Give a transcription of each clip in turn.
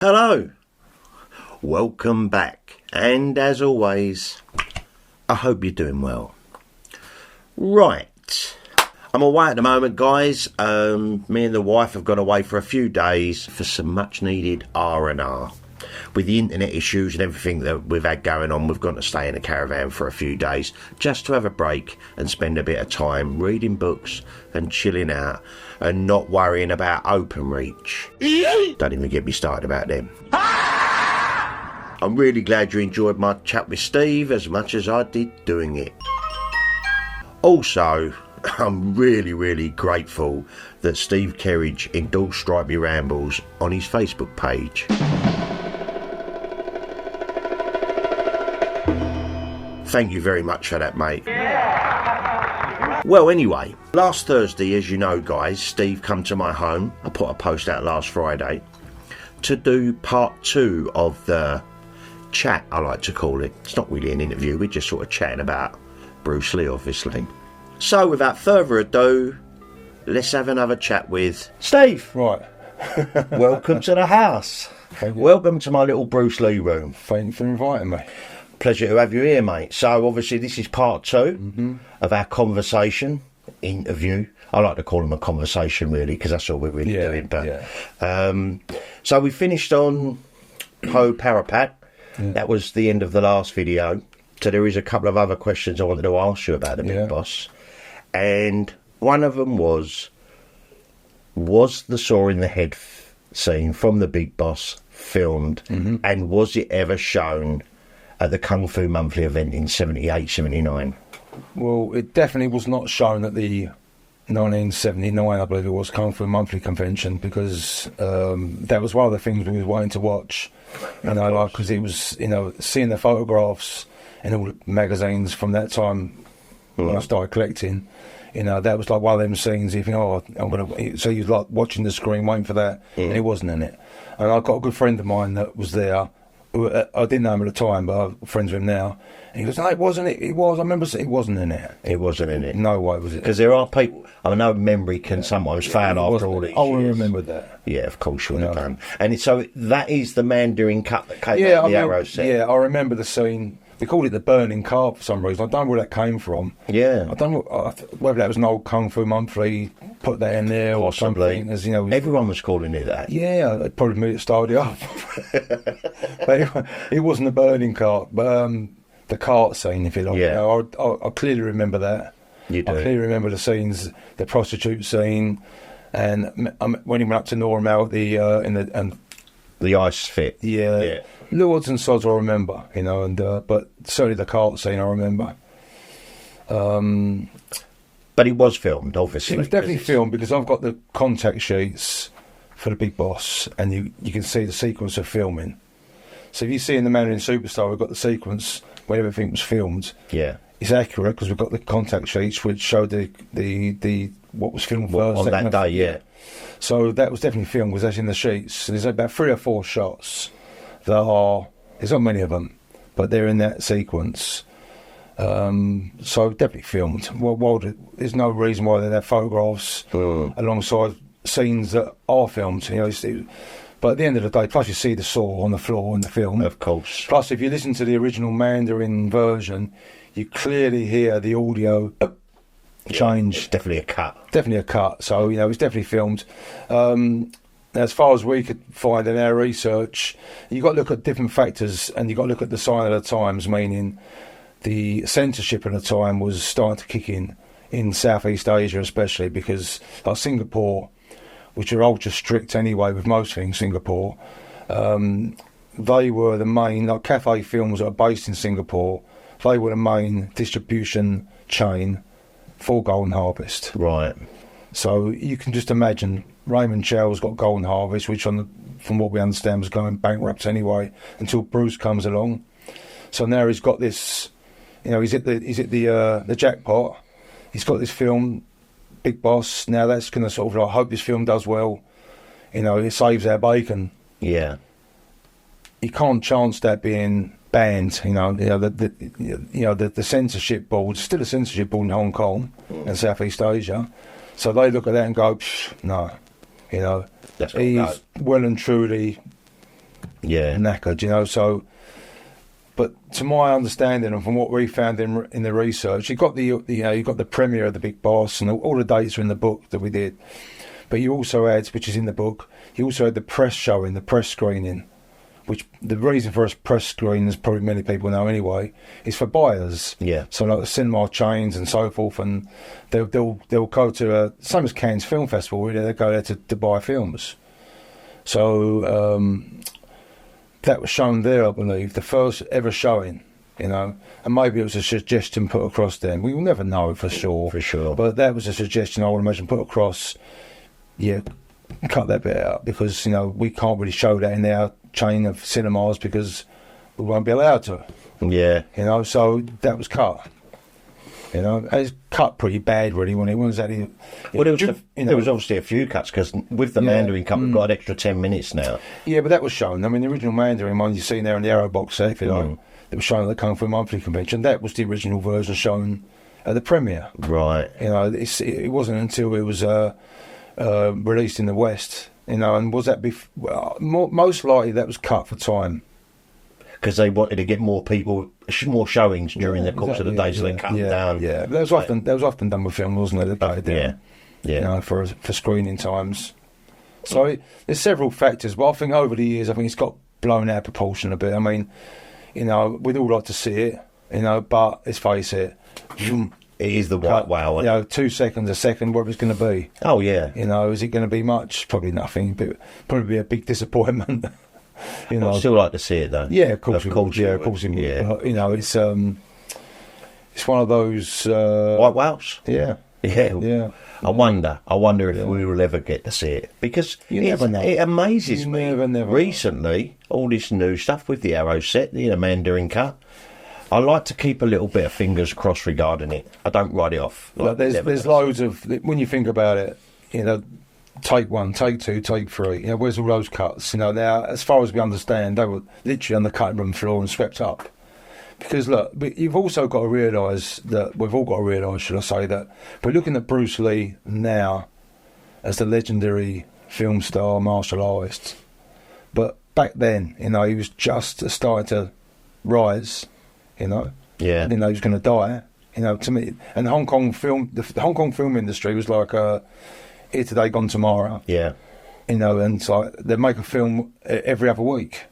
Hello, welcome back, and as always, I hope you're doing well. Right, I'm away at the moment, guys. Me and the wife have gone away for a few days for some much needed R&R. With the internet issues and everything that we've had going on, we've got to stay in a caravan for a few days just to have a break and spend a bit of time reading books and chilling out and not worrying about OpenReach. Don't even get me started about them. I'm really glad you enjoyed my chat with Steve as much as I did doing it. Also, I'm really grateful that Steve Kerridge endorsed Stripey Rambles on his Facebook page. Thank you very much for that, mate. Yeah. Well, anyway, last Thursday, as you know, guys, Steve come to my home. I put a post out last Friday to do part 2 of the chat, I like to call it. It's not really an interview, we're just sort of chatting about Bruce Lee, obviously. So, without further ado, let's have another chat with Steve. Right. Welcome to the house. Welcome to my little Bruce Lee room. Thank you for inviting me. Pleasure to have you here, mate. So obviously this is part 2 of our conversation interview. I like to call them a conversation, really, because that's all we're really doing. But so we finished on Poropak. That was the end of the last video. So there is a couple of other questions I wanted to ask you about the Big Boss, and one of them was the saw in the head scene from the Big Boss filmed, and was it ever shown at the Kung Fu Monthly event in 78, 79? Well, it definitely was not shown at the 1979, I believe it was, Kung Fu Monthly convention, because that was one of the things we were waiting to watch. You know, like, because it was, you know, seeing the photographs in all the magazines from that time when I started collecting, you know, that was like one of them scenes, you think, oh, I'm going to... So you was like watching the screen, waiting for that, and it wasn't in it. And I got a good friend of mine that was there. I didn't know him at the time, but I'm friends with him now. And he goes, no, it wasn't it. It was. I remember it wasn't in it. It wasn't in it. No way was it. Because there are people, I know memory can sometimes fail after all these years. I remember that. Yeah, of course you would have done. And so that is the Mandarin cut that came out of the arrow set. Yeah, I remember the scene. They called it the burning car for some reason. I don't know where that came from. Yeah. I don't know whether that was an old Kung Fu Monthly, put that in there or something. As, you know, everyone was calling it that. Yeah, it probably me that started it up. But it wasn't a burning cart, but the cart scene, if you like. Yeah. You know, I clearly remember that. You do. I clearly remember the scenes, the prostitute scene, and when he went up to Normal, the ice fit. Yeah. Little odds and sods I remember, you know, and but certainly the cart scene I remember. But it was filmed, obviously. It was definitely filmed, because I've got the contact sheets for the Big Boss, and you can see the sequence of filming. So if you see in the Mandarin Superstar, we've got the sequence where everything was filmed. Yeah, it's accurate because we've got the contact sheets which show the what was filmed first on that day. Yeah. So that was definitely filmed, because that's in the sheets. There's about 3 or 4 shots that are, there's not many of them, but they're in that sequence. So definitely filmed. Well, there's no reason why they have photographs alongside scenes that are filmed. You know, but at the end of the day, plus you see the saw on the floor in the film. Of course. Plus, if you listen to the original Mandarin version, you clearly hear the audio change. It's definitely a cut. Definitely a cut. So, you know, it's definitely filmed. As far as we could find in our research, you've got to look at different factors, and you've got to look at the sign of the times, meaning the censorship at the time was starting to kick in Southeast Asia especially, because like Singapore, which are ultra strict anyway with most things, Singapore, they were the main, like cafe films that are based in Singapore, they were the main distribution chain for Golden Harvest. Right. So you can just imagine Raymond Chow's got Golden Harvest, which from what we understand was going bankrupt anyway until Bruce comes along. So now he's got this, you know, he's at the jackpot. He's got this film, Big Boss. Now that's going to sort of, I hope this film does well. You know, it saves our bacon. Yeah. You can't chance that being banned. You know, the censorship board, still a censorship board in Hong Kong and Southeast Asia. So they look at that and go, no, you know, he's well and truly knackered, you know. So, but to my understanding and from what we found in the research, you got you got the premiere of the Big Boss, and all the dates are in the book that we did. But you also had, which is in the book, you also had the press showing, the press screening, which the reason for a press screening, as probably many people know anyway, is for buyers. Yeah. So like the cinema chains and so forth, and they'll go to same as Cannes Film Festival, really, they go there to buy films. So that was shown there, I believe, the first ever showing, you know, and maybe it was a suggestion put across then. We will never know for sure. For sure. But that was a suggestion, I would imagine, put across. Yeah, cut that bit out because, you know, we can't really show that in our chain of cinemas because we won't be allowed to. Yeah. You know, so that was cut. You know, it's cut pretty bad, really, when it was that. Well, there was obviously a few cuts because with the Mandarin cut, we've got an extra 10 minutes now. Yeah, but that was shown. I mean, the original Mandarin one you've seen there in the Arrow box set, if you like, that was shown at the Kung Fu Monthly Convention. That was the original version shown at the premiere. Right. You know, it wasn't until it was released in the West, you know, and was that most likely that was cut for time. Because they wanted to get more people, more showings during the course of the day, so they cut them down. Yeah, that was often done with film, wasn't it? They cut it down, you know, for screening times. So there's several factors, but I think over the years, I think it's got blown out of proportion a bit. I mean, you know, we'd all like to see it, you know, but let's face it, it is the white wow. You know, 2 seconds, a second, what it's going to be. Oh yeah. You know, is it going to be much? Probably nothing, but probably be a big disappointment. You know, I'd still like to see it though. Yeah, of course. Of course, yeah, of course. Yeah. But, you know, it's one of those white wows. Yeah. Yeah. I wonder if we will ever get to see it because you never know. It amazes me. Never recently, all this new stuff with the Arrow set, the Mandarin cut. I like to keep a little bit of fingers crossed regarding it. I don't write it off. Like there's loads of, when you think about it, you know, take 1, take 2, take 3. You know, where's all those cuts? You know, now as far as we understand, they were literally on the cutting room floor and swept up. Because look, you've also got to realise that we've all got to realise, should I say, that we're looking at Bruce Lee now as the legendary film star, martial artist. But back then, you know, he was just starting to rise. You know, I didn't know he was going to die. You know, to me, and the Hong Kong film industry was like here today, gone tomorrow. Yeah, you know, and it's like they make a film every other week.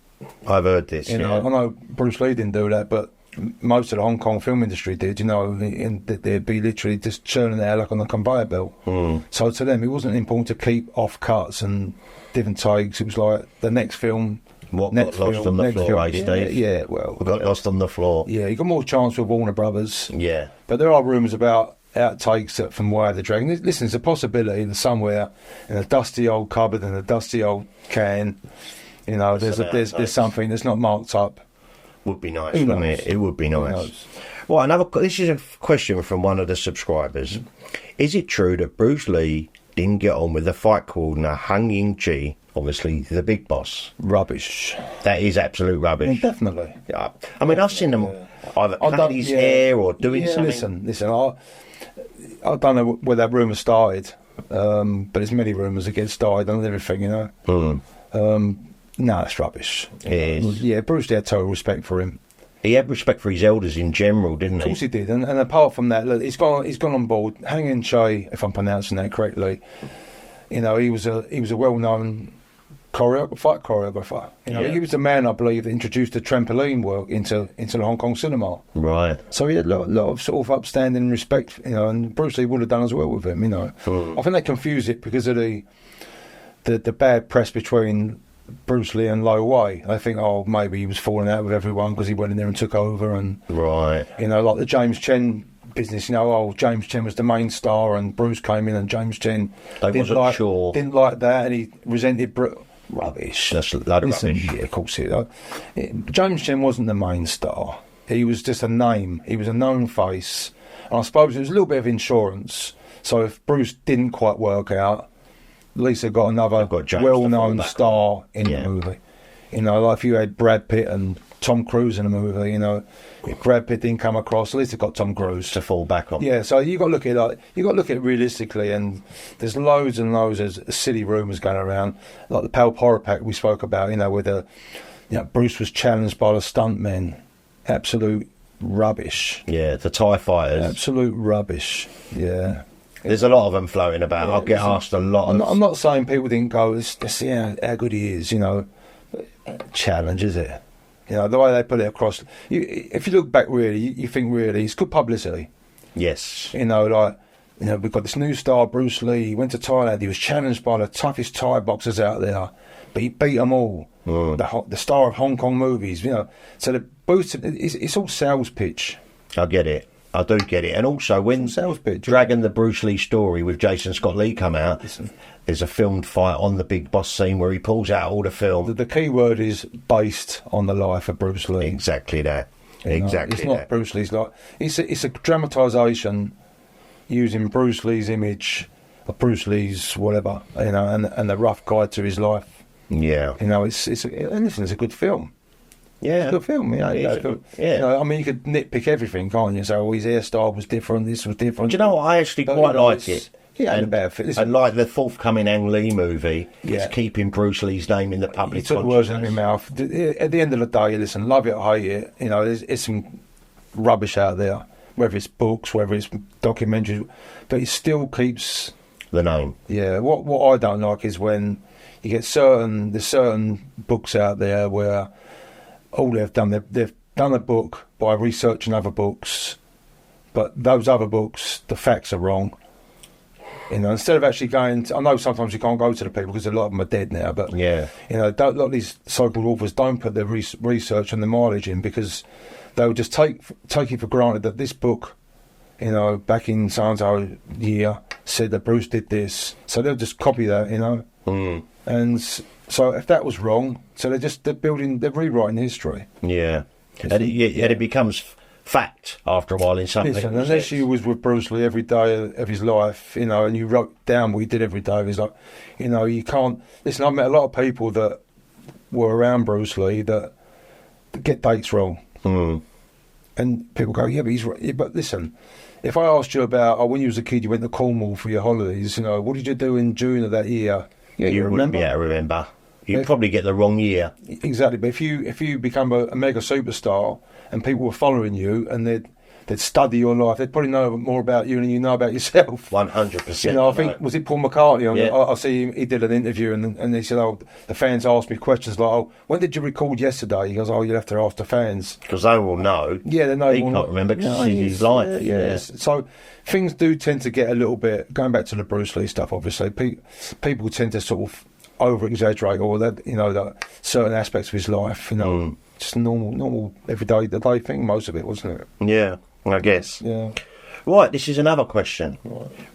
I've heard this. You know, I know Bruce Lee didn't do that, but most of the Hong Kong film industry did. You know, and they'd be literally just churning it out like on a conveyor belt. So to them, it wasn't important to keep off cuts and different takes. It was like the next film. What got lost on the floor, Steve? Yeah, well... We got lost on the floor. Yeah, you got more chance with Warner Brothers. Yeah. But there are rumours about outtakes from Way of the Dragon. Listen, there's a possibility that somewhere in a dusty old cupboard and a dusty old can, you know, there's something that's not marked up. Would be nice, wouldn't it? It would be nice. Well, this is a question from one of the subscribers. Is it true that Bruce Lee didn't get on with the fight coordinator Hung Ying-chi, obviously the big boss? Rubbish. That is absolute rubbish. Yeah, definitely. Yeah. I mean, I've seen them either cut his hair or doing something. Listen, I don't know where that rumour started, but there's many rumours that get started and everything, you know. No, that's rubbish. It is. Yeah, Bruce Lee had total respect for him. He had respect for his elders in general, didn't he? Of course he did, and apart from that, look, he's gone on board. Hang Ying-chi, if I'm pronouncing that correctly, you know, he was a well-known fight choreographer. You know, he was the man, I believe, that introduced the trampoline work into the Hong Kong cinema. Right. So he had a lot of sort of upstanding respect, you know, and Bruce Lee would have done as well with him, you know. I think they confuse it because of the bad press between Bruce Lee and Lo Wei. They think, oh, maybe he was falling out with everyone because he went in there and took over, and you know, like the James Chen business, you know, James Chen was the main star and Bruce came in and James Chen didn't like that and he resented rubbish. That's a load of rubbish. Yeah, of course James Chen wasn't the main star. He was just a name. He was a known face. And I suppose it was a little bit of insurance. So if Bruce didn't quite work out, at least they got another well-known star in the movie. You know, like if you had Brad Pitt and Tom Cruise in a movie, you know, if Brad Pitt didn't come across, at least they've got Tom Cruise to fall back on. Yeah, so you got to look at it realistically, and there's loads and loads of silly rumours going around, like the Poropak we spoke about, you know, with the Bruce was challenged by the stuntmen. Absolute rubbish. Yeah, the TIE fighters. Absolute rubbish. Yeah. There's a lot of them floating about. I'll get asked a lot. I'm not saying people didn't go, let's see how good he is, Challenge, is it? The way they put it across. If you look back really, you think really, it's good publicity. Yes. We've got this new star, Bruce Lee. He went to Thailand. He was challenged by the toughest Thai boxers out there, but he beat them all. The star of Hong Kong movies, So the boost, it's all sales pitch. I get it. I do get it. And also, when Dragon the Bruce Lee story with Jason Scott Lee come out, there's a filmed fight on the Big Boss scene where he pulls out all the film. The key word is based on the life of Bruce Lee. Exactly that. Exactly. It's not Bruce Lee's life. It's a dramatisation using Bruce Lee's image of Bruce Lee's whatever, and the rough guide to his life. Yeah. It's a good film. Yeah. It's a good film. You could nitpick everything, can't you? So his hairstyle was different, this was different. Do you know what? I actually quite like it. Yeah, and like the forthcoming Ang Lee movie, it's keeping Bruce Lee's name in the public consciousness. He took words out of my mouth. At the end of the day, listen, love it or hate it, there's some rubbish out there, whether it's books, whether it's documentaries, but it still keeps the name. Yeah, what I don't like is when you get certain books out there where all they've done a book by researching other books, but those other books, the facts are wrong. Instead of actually going, I know sometimes you can't go to the people because a lot of them are dead now, but a lot of these so-called authors don't put their research and the mileage in because they'll just take it for granted that this book, back in so-and-so year, said that Bruce did this, so they'll just copy that, And so if that was wrong, so they're rewriting history. Yeah, and it becomes fact after a while in something. Listen, unless you was with Bruce Lee every day of his life, and you wrote down what he did every day of his life, you can't. Listen, I've met a lot of people that were around Bruce Lee that get dates wrong, and people go, yeah, but he's right. Yeah, but listen, if I asked you about when you was a kid, you went to Cornwall for your holidays, what did you do in June of that year? Yeah, you remember? Yeah, I remember. You'd probably get the wrong year. Exactly, but if you become a mega superstar and people were following you and they'd study your life, they'd probably know more about you than you know about yourself. 100%. I think, was it Paul McCartney? I see he did an interview and he said, the fans asked me questions like, when did you record yesterday? He goes, you'll have to ask the fans. Because they will know. Yeah, they know. He can't remember because it's his life. Yeah. So things do tend to get a little bit, going back to the Bruce Lee stuff, obviously, people tend to sort of over-exaggerate or that, that certain aspects of his life, just normal everyday thing, most of it, wasn't it? Yeah, I guess. Yeah. Right, this is another question.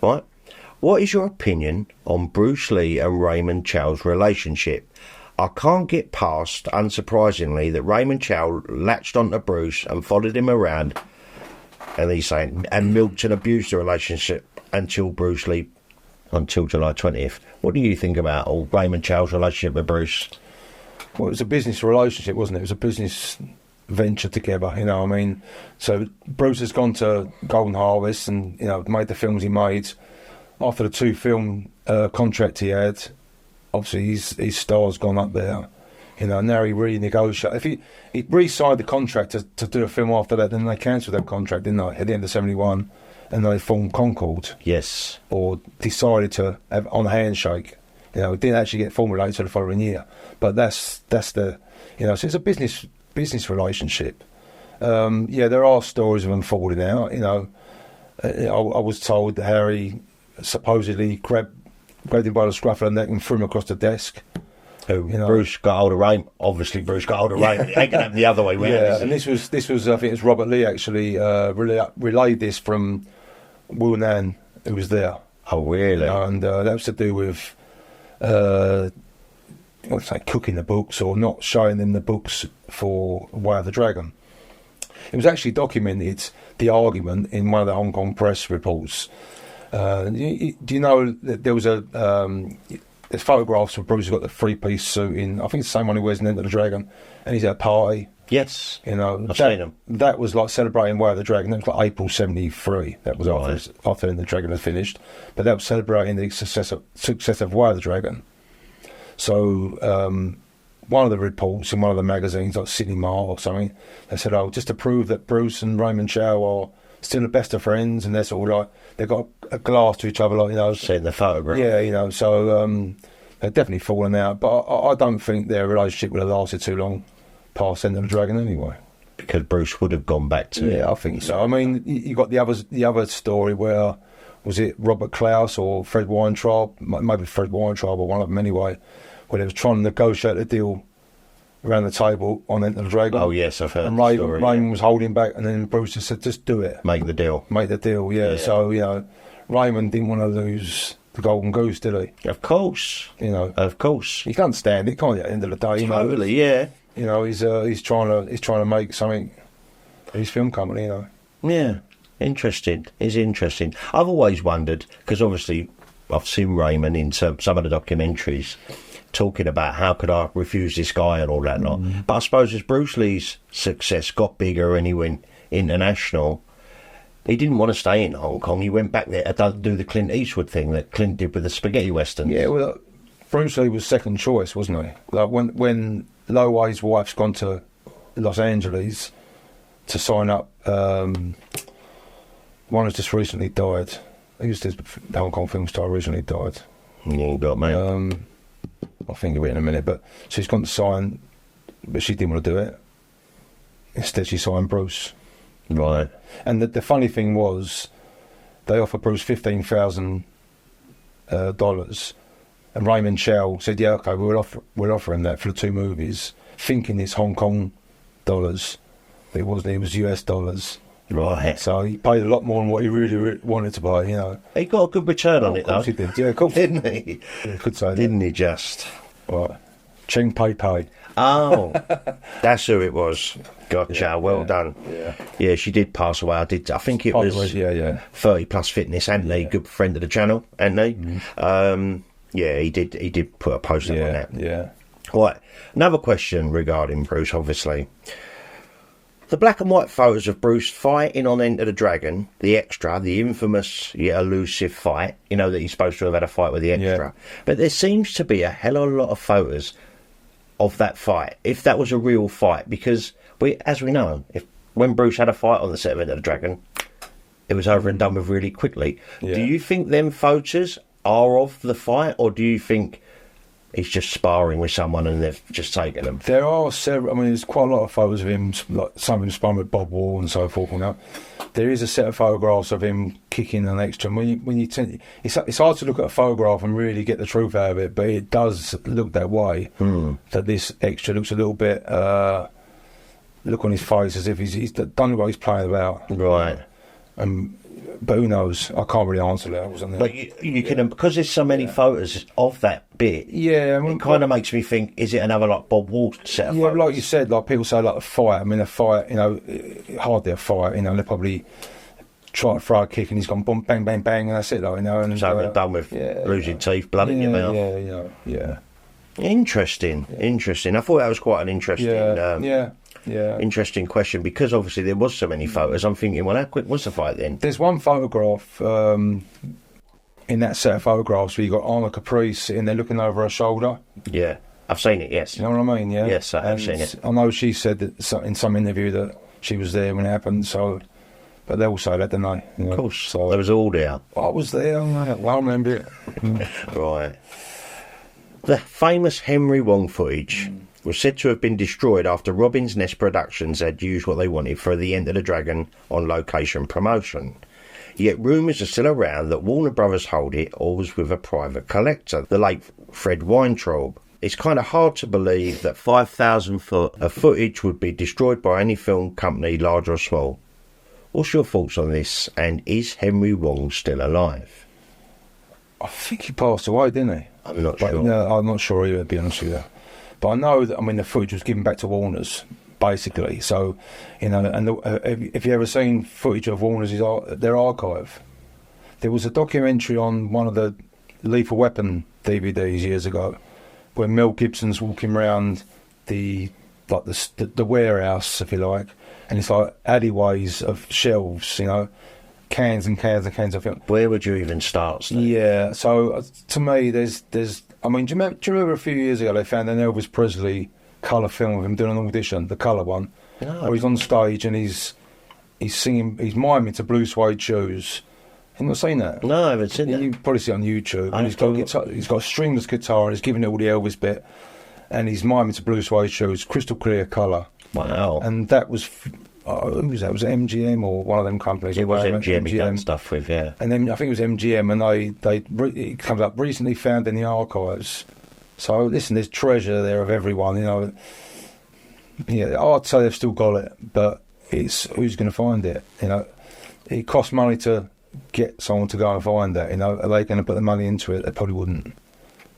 Right. What is your opinion on Bruce Lee and Raymond Chow's relationship? I can't get past, unsurprisingly, that Raymond Chow latched onto Bruce and followed him around, and he's saying, and milked and abused the relationship until July 20th. What do you think about Raymond Chow's relationship with Bruce? Well, it was a business relationship, wasn't it? It was a business venture together, So Bruce has gone to Golden Harvest and, made the films he made. After the 2 film contract he had, obviously his star's gone up there. Now he renegotiated. If he re-signed the contract to do a film after that, then they cancelled that contract, didn't they, at the end of 71? And they formed Concord. Yes. Or decided to have on a handshake. It didn't actually get formulated until the following year. But that's the, so it's a business relationship. There are stories of them falling out. I was told that Harry supposedly grabbed him by the scruff of the neck and threw him across the desk. Bruce got hold of Raymond. Obviously, Bruce got hold of Raymond. It ain't going to happen the other way round. Yeah, and this was I think it was Robert Lee actually relayed this from Wu Ngan, who was there. Oh, really? And that was to do with cooking the books or not showing them the books for Way of the Dragon. It was actually documented, the argument, in one of the Hong Kong press reports. Do you know that there was there's photographs of Bruce who's got the 3-piece suit in, I think it's the same one he wears in Enter the Dragon, and he's at a party. Yes. I've seen him. That was like celebrating Way of the Dragon. That was like April 73. That was after the Dragon had finished. But that was celebrating the success of Way of the Dragon. So one of the reports in one of the magazines, like Cinema or something, they said, just to prove that Bruce and Raymond Chow are still the best of friends, and they're sort of like, they've got a glass to each other, like, you know. Seeing the photograph. Yeah, you know, so they're definitely falling out, but I don't think their relationship would have lasted too long past Enter the Dragon anyway. Because Bruce would have gone back to it. Yeah, I think so. I mean, you got the other story where, was it Robert Klaus or Fred Weintraub? Maybe Fred Weintraub or one of them anyway, where they was trying to negotiate a deal around the table on Enter the Dragon. Oh, yes, I've heard and the story. Raymond was holding back, and then Bruce just said, just do it. Make the deal. Make the deal, yeah. So, you know, Raymond didn't want to lose the Golden Goose, did he? Of course. You know. Of course. You can't stand it, can't you, at the end of the day? Totally, yeah. You know, he's trying to make something, his film company, you know. Yeah. Interesting. It's interesting. I've always wondered, because obviously I've seen Raymond in some of the documentaries talking about how could I refuse this guy and all that lot. But I suppose as Bruce Lee's success got bigger and he went international, he didn't want to stay in Hong Kong. He went back there to do the Clint Eastwood thing that Clint did with the spaghetti westerns. Yeah, well, Bruce Lee was second choice, wasn't he? Like when Lo Wei's wife's gone to Los Angeles to sign up, one has just recently died. He was the Hong Kong film star, originally died. Yeah, you got me. I'll think of it in a minute, but she's gone to sign, but she didn't want to do it. Instead, she signed Bruce. Right. And the funny thing was, they offered Bruce $15,000, and Raymond Chow said, "Yeah, okay, we'll offer him that for the 2 movies," thinking it's Hong Kong dollars, but it wasn't. It was US dollars. Right. So he paid a lot more than what he really wanted to pay. You know. He got a good return on it, though. Of course he did. Yeah, of course. Didn't he? Yeah, could say that. Didn't he just? Right. Cheng Pei Pei. Oh, that's who it was. Gotcha. Well done. Yeah. Yeah, she did pass away. I think it was 30 Plus Fitness, and Lee, good friend of the channel, and Lee. Yeah, he did put a post up on that. Yeah. Right. Another question regarding Bruce, obviously. The black and white photos of Bruce fighting on Enter the Dragon, the extra, the infamous yet elusive fight, you know, that he's supposed to have had a fight with the extra. Yeah. But there seems to be a hell of a lot of photos of that fight, if that was a real fight, because as we know, when Bruce had a fight on the set of Enter the Dragon, it was over and done with really quickly. Yeah. Do you think them photos are of the fight, or do you think he's just sparring with someone and they've just taken them? There are several. I mean, there's quite a lot of photos of him, like some of him sparring with Bob Wall and so forth. You know, there is a set of photographs of him kicking an extra. When you tend, it's hard to look at a photograph and really get the truth out of it, but it does look that way. That this extra looks a little bit. Look on his face as if he's done what he's playing about. Right. But who knows? I can't really answer that. Wasn't there? But you can, because there's so many photos of that bit. Yeah, I mean, it kind of makes me think: is it another like Bob Wall set of photos? Like you said, like people say, like a fight. I mean, a fight. You know, hardly a fight. You know, they probably try to throw a kick and he's gone boom, bang, bang, bang, and that's it. Like, you know, and so done with losing teeth, blood in your mouth. Yeah. Interesting. I thought that was quite an interesting. Interesting question, because obviously there was so many photos. I'm thinking, well, how quick was the fight then? There's one photograph in that set of photographs where you got Anna Caprice sitting there looking over her shoulder. Yeah, I've seen it. Yes, you know what I mean. Yeah, yes, I have seen it. I know she said that in some interview that she was there when it happened. So, but they all say that, don't they? You know? Of course. So they was all there. I was there. Well, I remember it. Right. The famous Henry Wong footage was said to have been destroyed after Robin's Nest Productions had used what they wanted for the Enter the Dragon on location promotion. Yet rumours are still around that Warner Brothers hold it or was with a private collector, the late Fred Weintraub. It's kind of hard to believe that 5,000 foot of footage would be destroyed by any film company, large or small. What's your thoughts on this, and is Henry Wong still alive? I think he passed away, didn't he? I'm not sure. No, I'm not sure either, to be honest with you. But I know that, I mean, the footage was given back to Warner's, basically. So, you know, and if you ever seen footage of Warner's, their archive, there was a documentary on one of the Lethal Weapon DVDs years ago, where Mel Gibson's walking around the warehouse, if you like, and it's like alleyways of shelves, you know, cans and cans and cans of film. Where would you even start, Steve? Yeah, so to me, there's. I mean, do you remember a few years ago they found an Elvis Presley colour film of him doing an audition, the colour one. No. Where he's on stage and he's singing, he's miming to Blue Suede Shoes. You've not seen that? No, I haven't seen that. You probably see it on YouTube. And he's got a stringless guitar and he's giving it all the Elvis bit. And he's miming to Blue Suede Shoes, crystal clear colour. Wow. And that was, who was that? Was it MGM or one of them companies? It was MGM he done stuff with, yeah. And then I think it was MGM, and it comes up recently found in the archives. So listen, there's treasure there of everyone, you know. Yeah, I'd say they've still got it, but it's who's going to find it, you know. It costs money to get someone to go and find it, you know. Are they going to put the money into it? They probably wouldn't.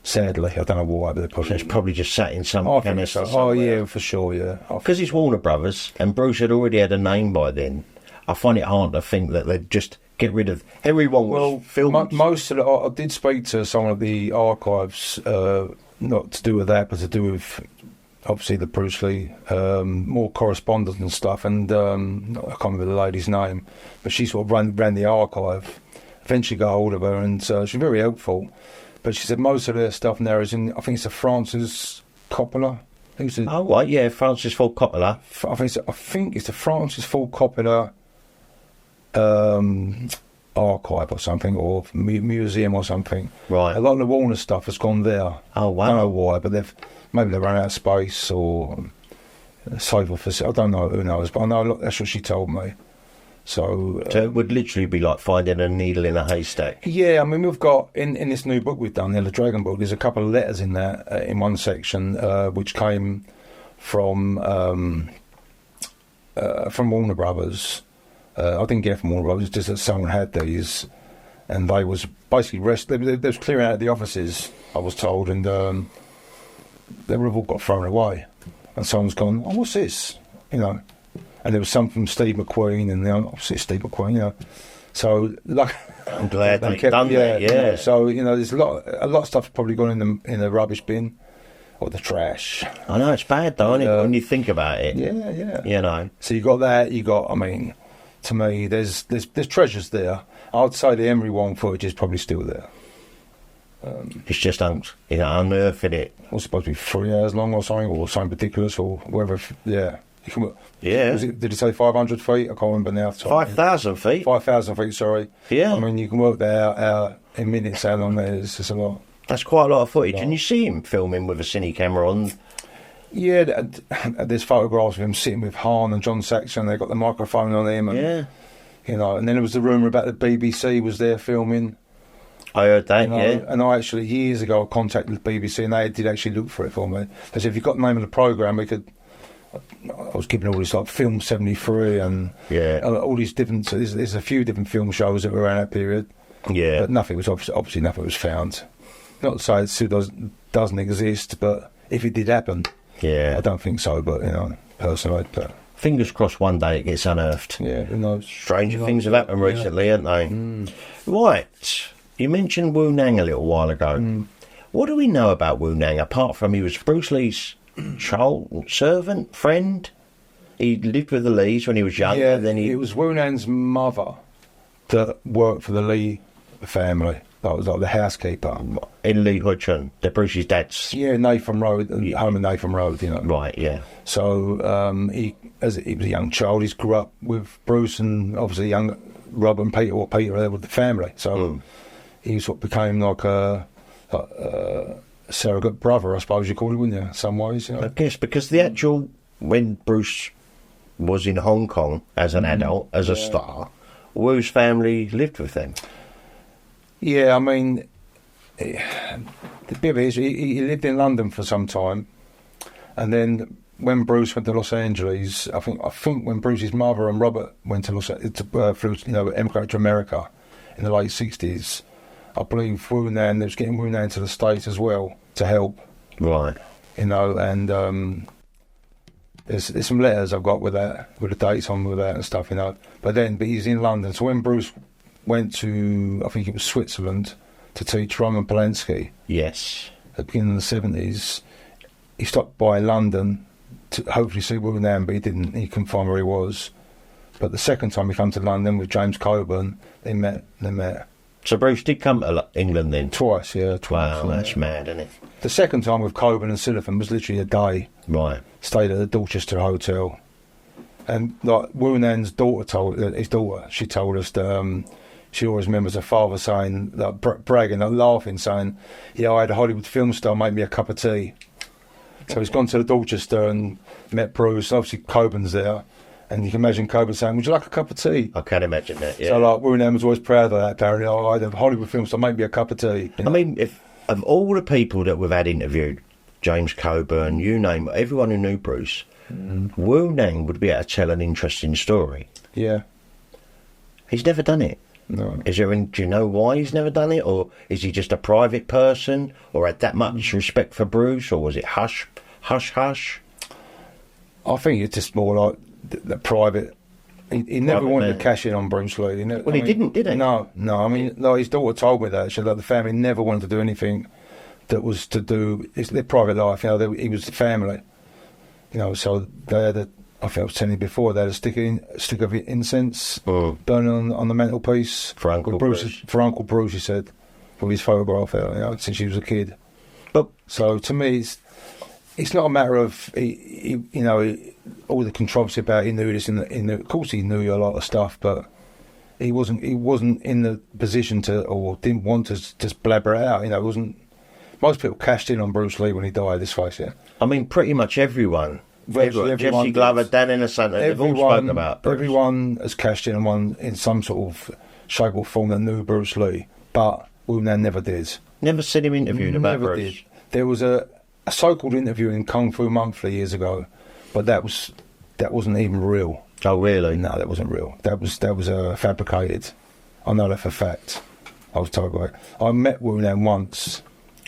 Sadly, I don't know why, but they probably. It's probably just sat in some canister. Oh yeah, for sure, yeah. Because it's Warner Brothers, and Bruce had already had a name by then. I find it hard to think that they'd just get rid of Henry Wong. Well, most of it. I did speak to some of the archives, not to do with that, but to do with obviously the Bruce Lee, more correspondence and stuff. And I can't remember the lady's name, but she sort of ran the archive. Eventually got hold of her, and she's very helpful. But she said most of their stuff now is in, I think it's a Francis Coppola. Oh, right, yeah, Francis Ford Coppola. I think it's the Francis Ford Coppola archive or something, or museum or something. Right. A lot of the Warner stuff has gone there. Oh, wow. I don't know why, but maybe they've run out of space or sofa facility. I don't know, who knows, but I know that's what she told me. So it would literally be like finding a needle in a haystack. Yeah, I mean, we've got in this new book we've done, the Dragon book, there's a couple of letters in there in one section which came from Warner Brothers. I didn't get it from Warner Brothers, it's just that someone had these, and they was basically they was clearing out the offices, I was told, and they would have all got thrown away. And someone's gone, oh, what's this? You know. And there was some from Steve McQueen, and obviously Steve McQueen, you know. So, like, I'm glad they've done that. Yeah. So, you know, there's a lot of stuff's probably gone in the rubbish bin or the trash. I know it's bad though, isn't it? When you think about it. Yeah, yeah. You know. So you got that. I mean, to me, there's treasures there. I'd say the Henry Wong footage is probably still there. It's just unearthing it. It's supposed to be 3 hours long or something ridiculous or wherever. Yeah. Yeah. Did it say 500 feet? I can't remember now. 5,000 feet. 5,000 feet, sorry. Yeah. I mean, you can work that out in minutes how long that is. It's a lot. That's quite a lot of footage. And you see him filming with a cine camera on. Yeah, there's photographs of him sitting with Hahn and John Saxon. They've got the microphone on him. And, yeah. You know, and then there was the rumour about the BBC was there filming. I heard that, yeah. And I actually, years ago, I contacted the BBC and they did actually look for it for me. They said, if you've got the name of the programme, we could... I was given all this like Film 73 and all these different. So there's a few different film shows that were around that period. Yeah, but nothing was obviously nothing was found. Not to say it still doesn't exist, but if it did happen, I don't think so. But you know, personally, fingers crossed one day it gets unearthed. Yeah, who knows? Stranger things have happened recently, haven't they? Right, you mentioned Wu Ngan a little while ago. What do we know about Wu Ngan apart from he was Bruce Lee's child, servant, friend? He lived with the Lees when he was young. Yeah, and then it was Wu Nan's mother that worked for the Lee family. That was like the housekeeper in Lee Hutchon, the Bruce's dad's. Yeah, Nathan Road, home in Nathan Road, you know. Right, yeah. So he was a young child. He grew up with Bruce and obviously young Rob and Peter, or Peter there with the family. So he sort of became like a surrogate brother, I suppose you call it, wouldn't you? Some ways, you know. I guess because the actual when Bruce was in Hong Kong as an adult, as a star, Wu's family lived with them. Yeah, I mean, the bit of it is he lived in London for some time, and then when Bruce went to Los Angeles, I think when Bruce's mother and Robert went to emigrate to America in the late '60s. I believe Wu Ngan, they was getting Wu Ngan to the States as well to help. Right. You know, and there's some letters I've got with that, with the dates on with that and stuff, you know. But he's in London. So when Bruce went to, I think it was Switzerland, to teach Roman Polanski. Yes. At the beginning of the 70s, he stopped by London to hopefully see Wu Ngan, but he didn't. He couldn't find where he was. But the second time he came to London with James Coburn, they met. So Bruce did come to England then? Twice. Wow, that's mad, isn't it? The second time with Coburn and Silliphant was literally a day. Right. Stayed at the Dorchester Hotel. And like Wu Ngan's daughter, she told us that she always remembers her father saying, like, bragging, like, laughing, saying, yeah, I had a Hollywood film star make me a cup of tea. So he's gone to the Dorchester and met Bruce. Obviously Coburn's there. And you can imagine Coburn saying, would you like a cup of tea? I can imagine that, yeah. So like Wu Ngan was always proud of that, apparently. Oh, I had a Hollywood film star make me a cup of tea. You know? I mean, if of all the people that we've had interviewed, James Coburn, you name it, everyone who knew Bruce, Wu Ngan would be able to tell an interesting story. Yeah. He's never done it. No. Do you know why he's never done it? Or is he just a private person? Or had that much respect for Bruce? Or was it hush? I think it's just more like the private. He never wanted to cash in on Bruce Lee. He didn't, did he? No. I mean, like, his daughter told me that. She said, like, the family never wanted to do anything that was to do. It's their private life. You know, he was the family. You know, so they had I think I was telling you before, they had a stick of incense burning on the mantelpiece for Uncle Bruce. For Uncle Bruce, he said, with his photograph out, you know, since he was a kid. But so to me, it's not a matter of all the controversy about he knew this of course he knew a lot of stuff, but he wasn't in the position to, or didn't want to just blabber it out. You know, it wasn't. Most people cashed in on Bruce Lee when he died. Let's face it. I mean, pretty much everyone. Jesse Glover, Dan Innocent, they've all spoken about Bruce. Everyone has cashed in on one in some sort of shape or form that knew Bruce Lee, but Wu Ngan never did. Never seen him interviewed about Bruce. Did. There was a so-called interview in Kung Fu Monthly years ago, but that wasn't even real. Oh, really? No, that wasn't real. That was fabricated. I know that for a fact. I was told by it. I met Wu Ngan once.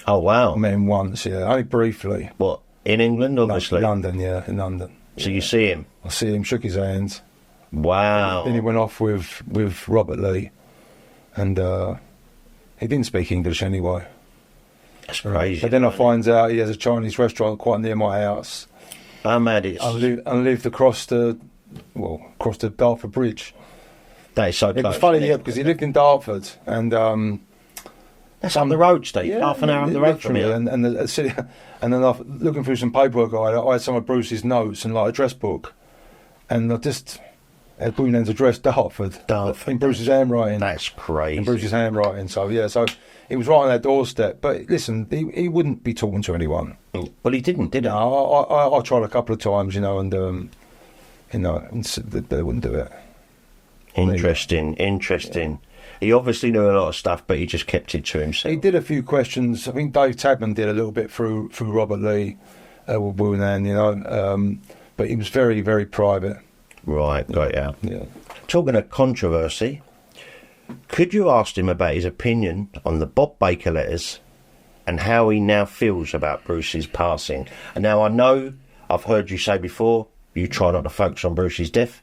Oh, wow. I met him once, yeah, only briefly. What, in England, obviously? London, yeah, in London. So you see him? I see him, shook his hand. Wow. Then he went off with Robert Lee, and he didn't speak English anyway. That's crazy. But then I find out he has a Chinese restaurant quite near my house. How mad is it? I lived across the Dartford Bridge. That is so close. It was funny, yeah, because he lived in Dartford, and that's up the road, Steve. Yeah, half an hour up the road from here. And then I looking through some paperwork, I had some of Bruce's notes and like address book, and I just had Wu Ngan's address, Dartford. In Bruce's handwriting. That's crazy. In Bruce's handwriting. So yeah, so he was right on that doorstep. But listen, he wouldn't be talking to anyone. Well, he didn't, did he? No, I tried a couple of times, you know, and they wouldn't do it. Interesting. He obviously knew a lot of stuff, but he just kept it to himself. He did a few questions. I think Dave Tadman did a little bit through Robert Lee with Wu Ngan, you know, but he was very, very private. Right, got ya. Yeah. Talking of controversy, could you ask him about his opinion on the Bob Baker letters and how he now feels about Bruce's passing? And now I know I've heard you say before, you try not to focus on Bruce's death.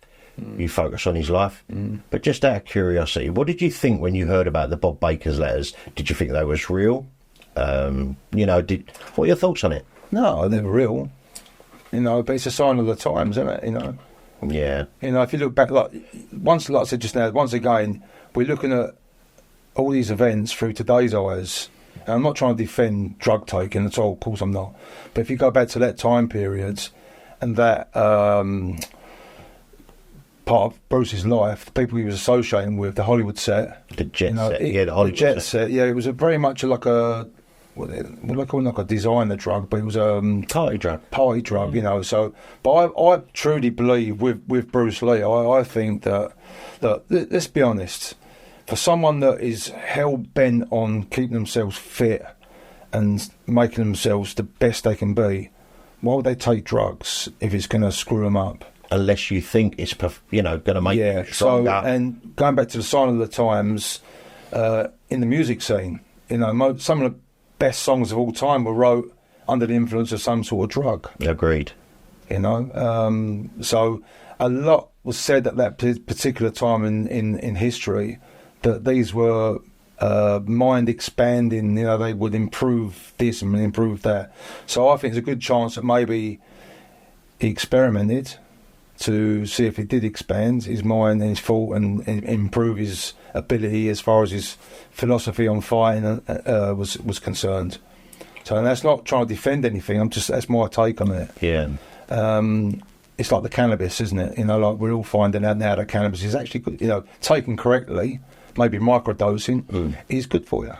You focus on his life. But just out of curiosity, what did you think when you heard about the Bob Baker's letters? Did you think they was real? What are your thoughts on it? No, they're real. You know, but it's a sign of the times, isn't it? You know. Yeah. You know, if you look back, like I said just now, once again, we're looking at all these events through today's eyes. And I'm not trying to defend drug taking at all. Of course, I'm not. But if you go back to that time period and that part of Bruce's life, the people he was associating with, the Hollywood set, the jet set, the Hollywood jet set. Yeah, it was very much like a like a designer drug, but it was a party drug. You know. So, but I truly believe with Bruce Lee, I think that let's be honest, for someone that is hell bent on keeping themselves fit and making themselves the best they can be, why would they take drugs if it's going to screw them up? Unless you think it's, going to make you stronger. So, and going back to the sign of the times, in the music scene, you know, some of the best songs of all time were wrote under the influence of some sort of drug. Agreed. You know, so a lot was said at that particular time in history that these were mind expanding, you know, they would improve this and improve that. So I think there's a good chance that maybe he experimented to see if it did expand his mind and his thought and improve his ability as far as his philosophy on fighting was concerned. So, and that's not trying to defend anything. That's my take on it. Yeah. It's like the cannabis, isn't it? Like we're all finding out now that cannabis is actually good. Taken correctly, maybe microdosing, is good for you.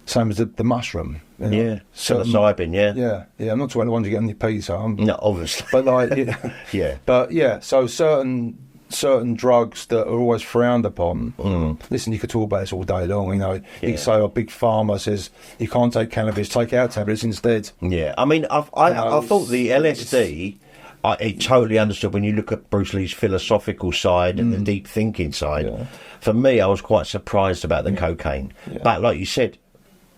Same as the mushroom. Yeah. Psilocybin, Yeah. I'm not talking about the ones you get on your pizza. No, obviously. But like, yeah. But yeah, so certain drugs that are always frowned upon. Listen, you could talk about this all day long. You could say a big pharma says you can't take cannabis, take our tablets instead. Yeah, I mean, I thought the LSD. I totally understood when you look at Bruce Lee's philosophical side and the deep thinking side. Yeah. For me, I was quite surprised about the cocaine. Yeah. But like you said,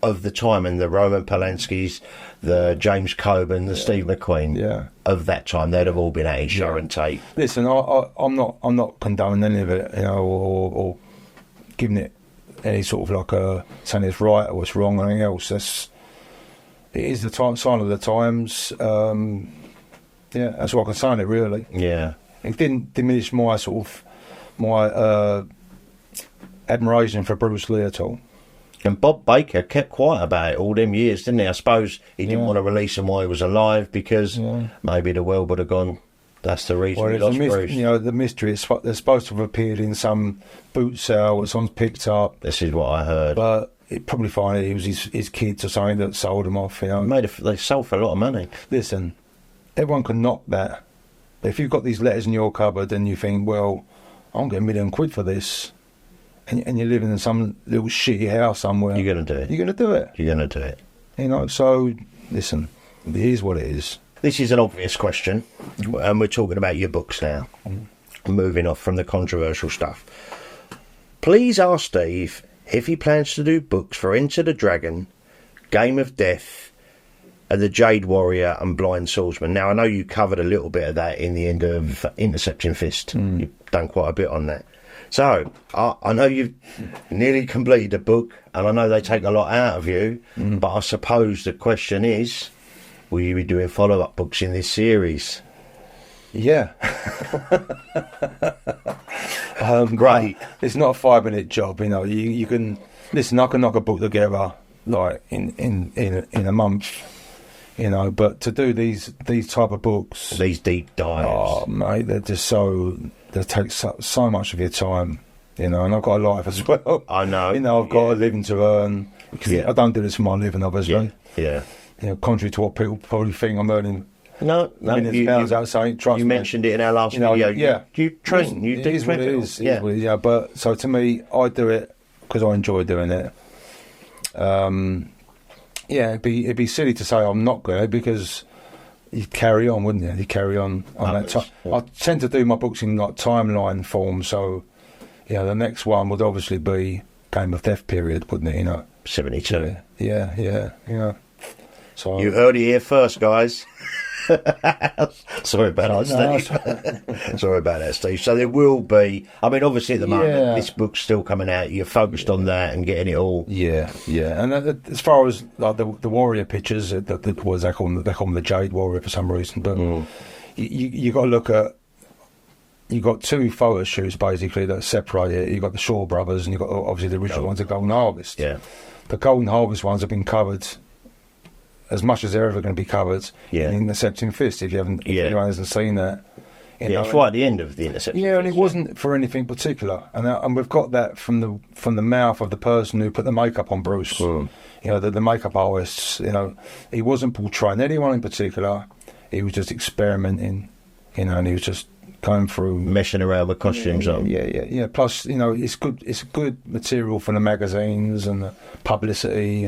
of the time, and the Roman Polanski's, the James Coburn, the Steve McQueen of that time, they'd have all been at his show and tape. Listen, I'm not condoning any of it, or giving it any sort of like saying it's right or it's wrong or anything else. It is the sign of the times. That's what I can say on it, really. Yeah, it didn't diminish my admiration for Bruce Lee at all. And Bob Baker kept quiet about it all them years, didn't he? I suppose he didn't want to release him while he was alive because maybe the world would have gone, that's the reason he lost Bruce. The mystery is they're supposed to have appeared in some boot sale that someone's picked up. This is what I heard. But it probably find it was his kids or something that sold them off. They sold for a lot of money. Listen, everyone can knock that. But if you've got these letters in your cupboard and you think, well, I'm getting £1 million for this, and you're living in some little shitty house somewhere, you're going to do it. You're going to do it. You're going to do it. So, listen, it is what it is. This is an obvious question, and we're talking about your books now. Moving off from the controversial stuff. Please ask Steve if he plans to do books for Enter the Dragon, Game of Death, and The Jade Warrior and Blind Swordsman. Now, I know you covered a little bit of that in the end of Intercepting Fist. You've done quite a bit on that. So, I know you've nearly completed the book, and I know they take a lot out of you, but I suppose the question is, will you be doing follow-up books in this series? Yeah. Great. It's not a 5-minute job, you can... Listen, I can knock a book together, like, in a month, but to do these type of books... These deep dives. Oh, mate, they're just so... They take so much of your time, and I've got a life as well. I know. I've got a living to earn. Because I don't do this for my living, obviously. Yeah. Contrary to what people probably think, I'm earning millions of pounds out saying, trust me. You mentioned it in our last video. Yeah. You trust me. It is what it is. Yeah. But so to me, I do it because I enjoy doing it. It'd be silly to say I'm not going to, because you'd carry on, wouldn't you? You'd carry on that time. Yeah. I tend to do my books in like timeline form, so the next one would obviously be Game of Death period, wouldn't it? 72. Yeah. So you heard it here first, guys. Sorry about that, Steve. Sorry about that, Steve. So there will be. I mean, obviously at the moment, this book's still coming out. You're focused on that and getting it all. Yeah. And as far as like the warrior pictures, they call them the Jade Warrior for some reason. But you got to look at. You got two photo shoots basically that separate it. You got the Shaw Brothers, and you got obviously the original ones, the Golden Harvest. Yeah. The Golden Harvest ones have been covered as much as they're ever going to be covered in Intercepting Fist. If anyone hasn't seen that, it's right at the end of the Intercepting Fist. And it wasn't for anything particular, and we've got that from the mouth of the person who put the makeup on Bruce. The makeup artists. He wasn't portraying anyone in particular. He was just experimenting. And he was just going through, messing around with costumes on. Yeah. Plus, it's good. It's good material for the magazines and the publicity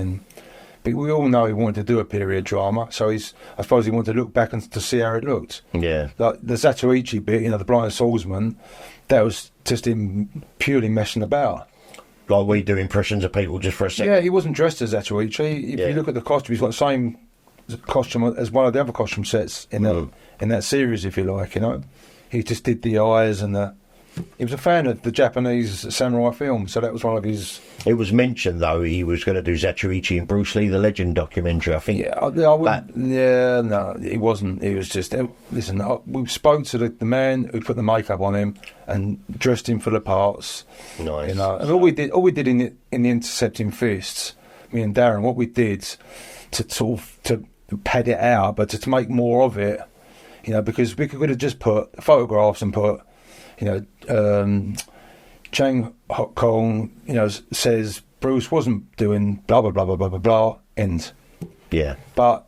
But we all know he wanted to do a period drama, so I suppose he wanted to look back and to see how it looked. Yeah. Like the Zatoichi bit, the Blind Swordsman, that was just him purely messing about. Like we do impressions of people just for a second. Yeah, he wasn't dressed as Zatoichi. If you look at the costume, he's got the same costume as one of the other costume sets in that series, if you like. He just did the eyes and the he was a fan of the Japanese samurai film, so that was one of his. It was mentioned though he was going to do Zachariachi and Bruce Lee, the Legend documentary. I think. Yeah, no, it wasn't. It was just listen. We spoke to the man who put the makeup on him and dressed him for the parts. Nice. You know, and all we did in the Intercepting Fists, me and Darren, what we did to pad it out, but to make more of it. You know, because we could have just put photographs and put, you know, Chang Hok Kong, you know, says Bruce wasn't doing blah, blah, blah, blah, blah, blah, blah, end. Yeah. But,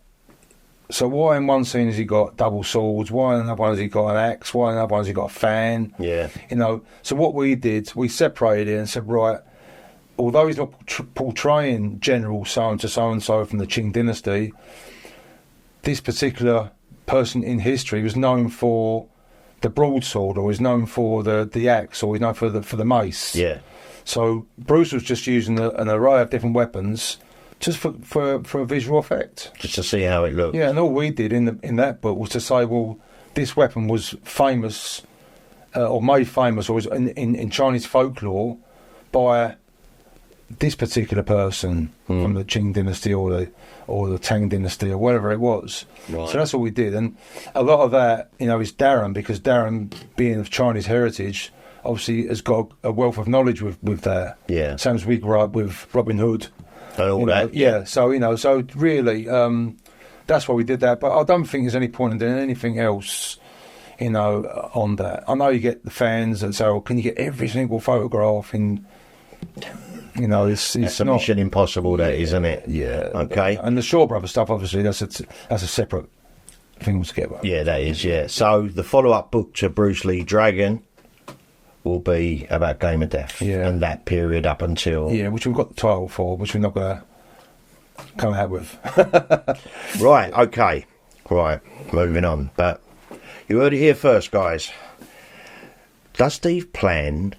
so why in one scene has he got double swords? Why in another one has he got an axe? Why in another one has he got a fan? Yeah. You know, so what we did, we separated it and said, right, although he's not portraying General so-and-so from the Qing dynasty, this particular person in history was known for the broadsword, or is known for the axe, or is known for the mace. Yeah. So Bruce was just using an array of different weapons, just for a visual effect, just to see how it looked. Yeah, and all we did in that book was to say, well, this weapon was famous, or made famous, or was in Chinese folklore by this particular person from the Qing dynasty or the Tang dynasty or whatever it was. Right. So that's all we did, and a lot of that, you know, is Darren, because Darren, being of Chinese heritage, obviously has got a wealth of knowledge with that. Yeah. Same as we grew up with Robin Hood. And all that. Yeah. So so really, that's why we did that. But I don't think there's any point in doing anything else, you know, on that. I know you get the fans that say, "Oh, can you get every single photograph in?" You know, it's a not mission impossible, that isn't it? Yeah. Okay. And the Shaw Brothers stuff, obviously, that's a separate thing altogether. Yeah, that is. Yeah. So the follow-up book to Bruce Lee Dragon will be about Game of Death. Yeah. And that period up until. Yeah, which we've got the title for, which we're not going to come out with. Right. Okay. Right. Moving on. But you heard it here first, guys. Does Steve plan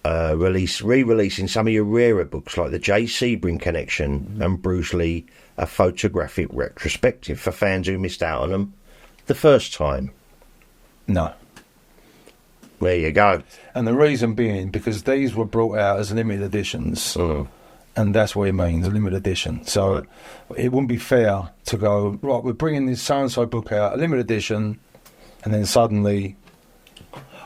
re-releasing some of your rarer books like the Jay Sebring Connection and Bruce Lee, a photographic retrospective for fans who missed out on them the first time? No. There you go. And the reason being, because these were brought out as limited editions, and that's what it means, a limited edition. So it wouldn't be fair to go, right, we're bringing this so-and-so book out, a limited edition, and then suddenly...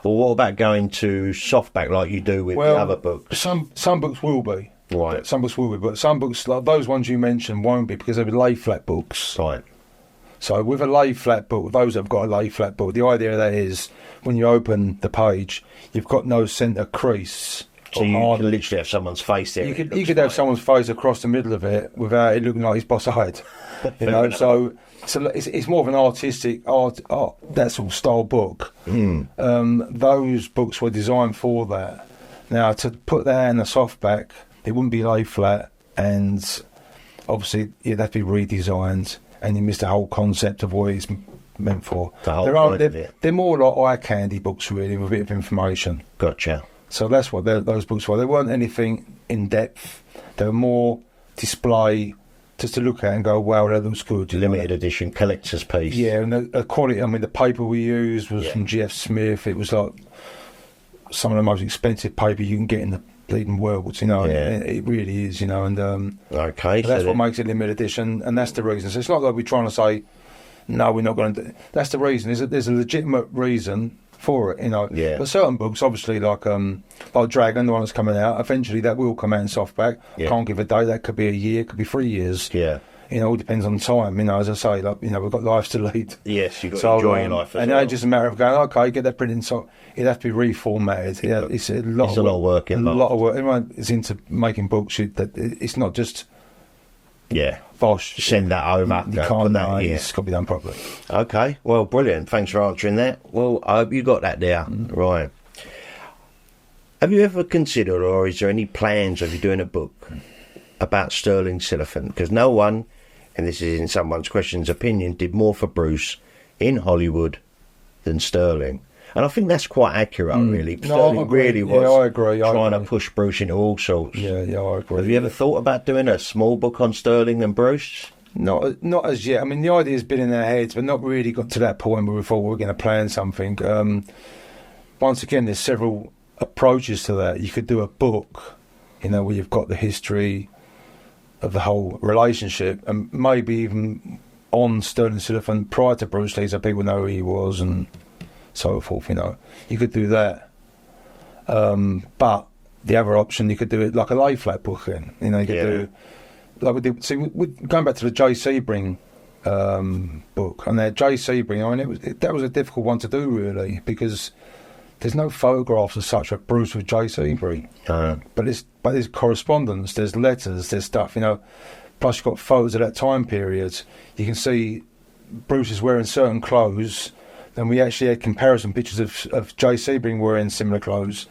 Well, what about going to softback like you do with the other books? Some books will be. Right. Some books will be, but some books, like those ones you mentioned, won't be, because they were lay flat books. Right. So with a lay flat book, those that have got a lay flat book, the idea of that is when you open the page, you've got no centre crease. So you can literally have someone's face there. You could have someone's face across the middle of it without it looking like his boss-eyed. You know, so it's more of an artistic art that sort of style book. Those books were designed for that. Now, to put that in a softback, it wouldn't be lay flat, and obviously it'd have to be redesigned, and you miss the whole concept of what it's meant for. They're more like eye candy books, really, with a bit of information. Gotcha. So that's what those books were. They weren't anything in depth. They were more display, just to look at and go, wow, that looks good. Limited edition collector's piece. Yeah, and the quality, I mean, the paper we used was from G.F. Smith. It was like some of the most expensive paper you can get in the bleeding world, you know. It really is, you know. And okay, so that's what makes it limited edition, and that's the reason. So it's not like we're trying to say, no, we're not going to do it. That's the reason. There's a legitimate reason for it, you know. Yeah. But certain books, obviously, like Dragon, the one that's coming out, eventually that will come out in softback. Can't give a date. That could be a year, could be 3 years. Yeah. You know, it all depends on time. You know, as I say, like, you know, we've got lives to lead. Yes, you've got to enjoy your life as and well. it's just a matter of going, okay, get that printed. So it'd have to be reformatted. It's a lot of work. A lot of work. Everyone is into making books. It's not just Bosh. Send that over. You can't. No, it's got to be done properly. Okay. Well, brilliant. Thanks for answering that. Well, I hope you got that there. Right. Have you ever considered, or is there any plans of you doing a book about Sterling Silliphant? Because no one, and this is in someone's question's opinion, did more for Bruce in Hollywood than Sterling. And I think that's quite accurate, really. Sterling really was I agree. trying to push Bruce into all sorts. Yeah, I agree. Have you ever thought about doing a small book on Sterling and Bruce? Not as yet. I mean, the idea's been in our heads, but not really got to that point where we thought we were going to plan something. once again, there's several approaches to that. You could do a book, where you've got the history of the whole relationship, and maybe even on Sterling Silliphant prior to Bruce Lee, so people know who he was and so forth. You could do that. But the other option, you could do it like a lay flat book. You could do like we did. See, going back to the J. Sebring book, and that J. Sebring, that was a difficult one to do really, because there's no photographs as such of Bruce with J. Sebring. But there's correspondence, there's letters, there's stuff. Plus you've got photos of that time period. You can see Bruce is wearing certain clothes. Then we actually had comparison pictures of J. Sebring wearing similar clothes,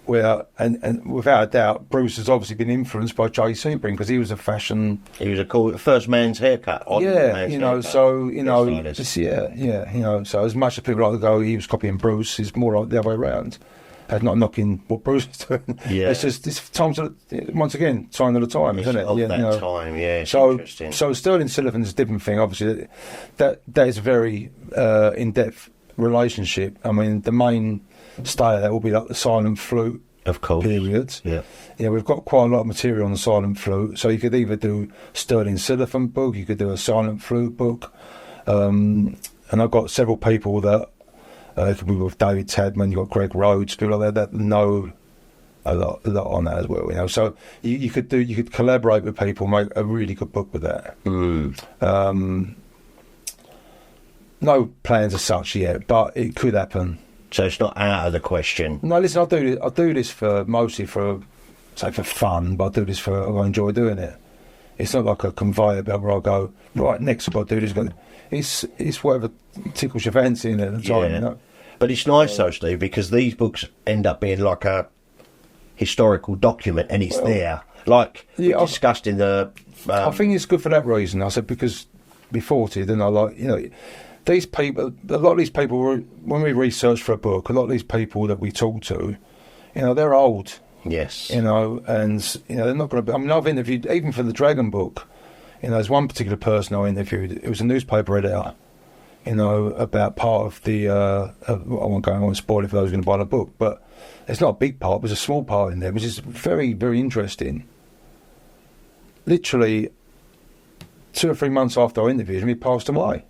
where and without a doubt, Bruce has obviously been influenced by J. Sebring, because he was a fashion. He was a cool first man's haircut. Haircut. So so as much as people like to go, he was copying Bruce, it's more like the other way around. Not knocking what Bruce is doing. Yeah. It's just this times once again, sign of the time, isn't it? Time, it's so interesting. So Sterling Silliphant is a different thing. Obviously, that is a very in-depth relationship. I mean, the main stay of that will be like the silent flute, of course, periods. We've got quite a lot of material on the silent flute, so you could either do Sterling Silliphant book, you could do a silent flute book, and I've got several people that. It could be with David Tadman, you've got Greg Rhodes, people like that know a lot on that as well. So you could collaborate with people, make a really good book with that. No plans as such yet, but it could happen. So it's not out of the question. No, listen, I do this mostly for fun, but I do this I enjoy doing it. It's not like a conveyor belt where I go, right, next I've got to do this. It's whatever tickles your fancy in it at the time, But it's nice though, Steve, because these books end up being like a historical document, and it's there. Like we discussed in the... I think it's good for that reason. I said, because before it, and I like, these people, a lot of these people, when we research for a book, a lot of these people that we talk to, they're old. Yes. And they're not going to be... I mean, I've interviewed, even for the Dragon book, there's one particular person I interviewed. It was a newspaper editor, about part of the... I won't spoil it for those who are going to buy the book, but it's not a big part, there's a small part in there, which is very, very interesting. Literally 2 or 3 months after I interviewed him, he passed away.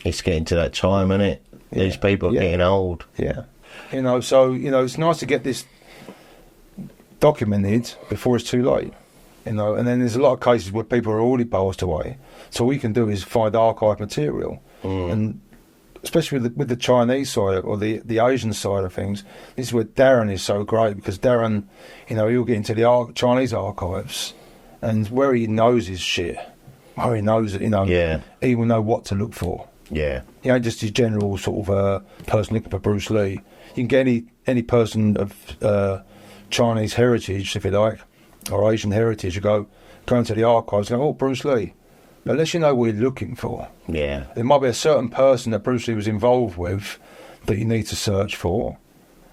It's getting to that time, isn't it? These people are getting old. Yeah. So, it's nice to get this documented before it's too late. And then there's a lot of cases where people are already passed away. So all we can do is find archive material. And especially with the Chinese side or the Asian side of things, this is where Darren is so great, because Darren, he'll get into the Chinese archives, and where he knows his shit, where he knows it, he will know what to look for. Yeah. Just his general sort of person looking for Bruce Lee. You can get any person of Chinese heritage, if you like, or Asian heritage, you go into the archives and go, Bruce Lee. Unless you know what you're looking for. Yeah. There might be a certain person that Bruce Lee was involved with that you need to search for.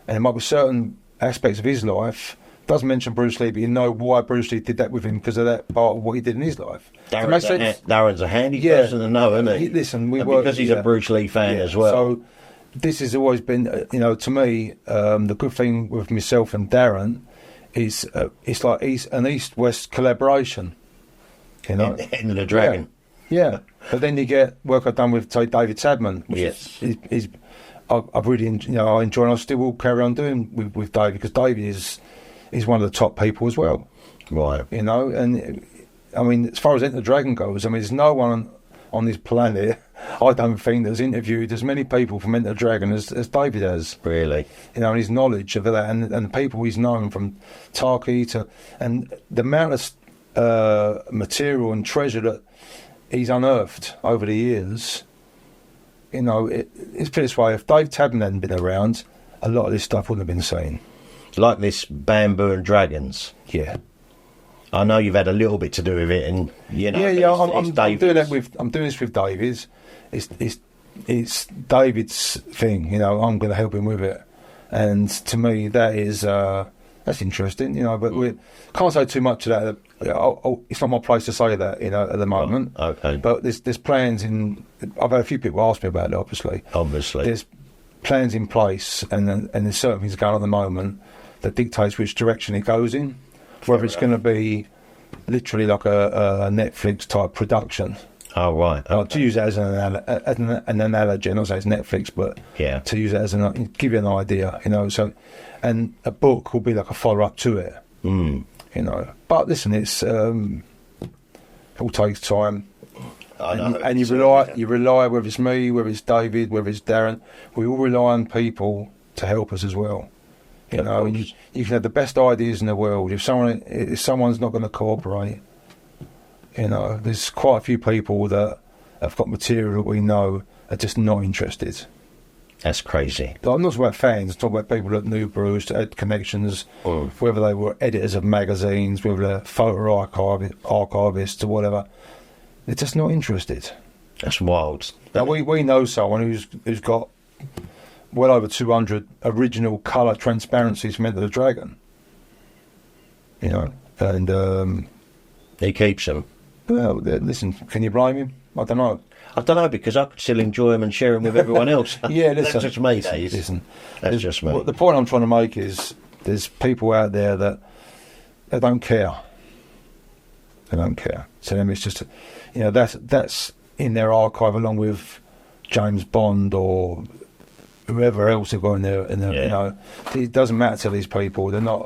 And there might be certain aspects of his life, doesn't mention Bruce Lee, but you know why Bruce Lee did that with him, because of that part of what he did in his life. Darren's a handy person to know, isn't he? Listen, because he's a Bruce Lee fan as well. So this has always been, to me, the good thing with myself and Darren is it's like an East-West collaboration. In the Dragon. Yeah. But then you get work I've done with, say, David Tadman, which is I've really, I enjoy, and I still will carry on doing with David, because David is one of the top people as well. Right. And I mean, as far as Enter the Dragon goes, I mean, there's no one on this planet, I don't think, that's interviewed as many people from Enter the Dragon as David has. Really? And his knowledge of that, and the people he's known, from Tarky to, and the amount of material and treasure that he's unearthed over the years. It's put this way, if Dave Tadman hadn't been around, a lot of this stuff wouldn't have been seen. Like this Bamboo and Dragons. Yeah. I know you've had a little bit to do with it, and I'm doing this with David's. It's David's thing, I'm going to help him with it, and to me that is that's interesting, but we can't say too much to that. It's not my place to say that, at the moment. Oh, okay. But there's plans in. I've had a few people ask me about it. Obviously. There's plans in place, and there's certain things going on at the moment that dictates which direction it goes in. Whether it's going to be literally like a Netflix type production. Oh, right. Okay. To use it as an analogy, not say it's Netflix, but to use it as give you an idea, you know. So, and a book will be like a follow up to it, you know. But listen, it all takes time. I know. And you rely, whether it's me, whether it's David, whether it's Darren, we all rely on people to help us as well. You know, and you can have the best ideas in the world. If someone's not going to cooperate, you know, there's quite a few people that have got material that we know are just not interested. That's crazy. I'm not talking about fans, I'm talking about people that knew Bruce, that had connections, whether they were editors of magazines, whether they're photo archivists or whatever. They're just not interested. That's wild. Now, we know someone who's got well over 200 original colour transparencies from Enter the Dragon. You know, and he keeps them. Well, listen, can you blame him? I don't know. I don't know, because I could still enjoy them and share them with everyone else. Yeah, listen, that's just me. Listen, that's just me. The point I'm trying to make is there's people out there that they don't care. They don't care. So them, it's just, you know, that's in their archive along with James Bond or whoever else they've got in there. You know, it doesn't matter to these people. They're not.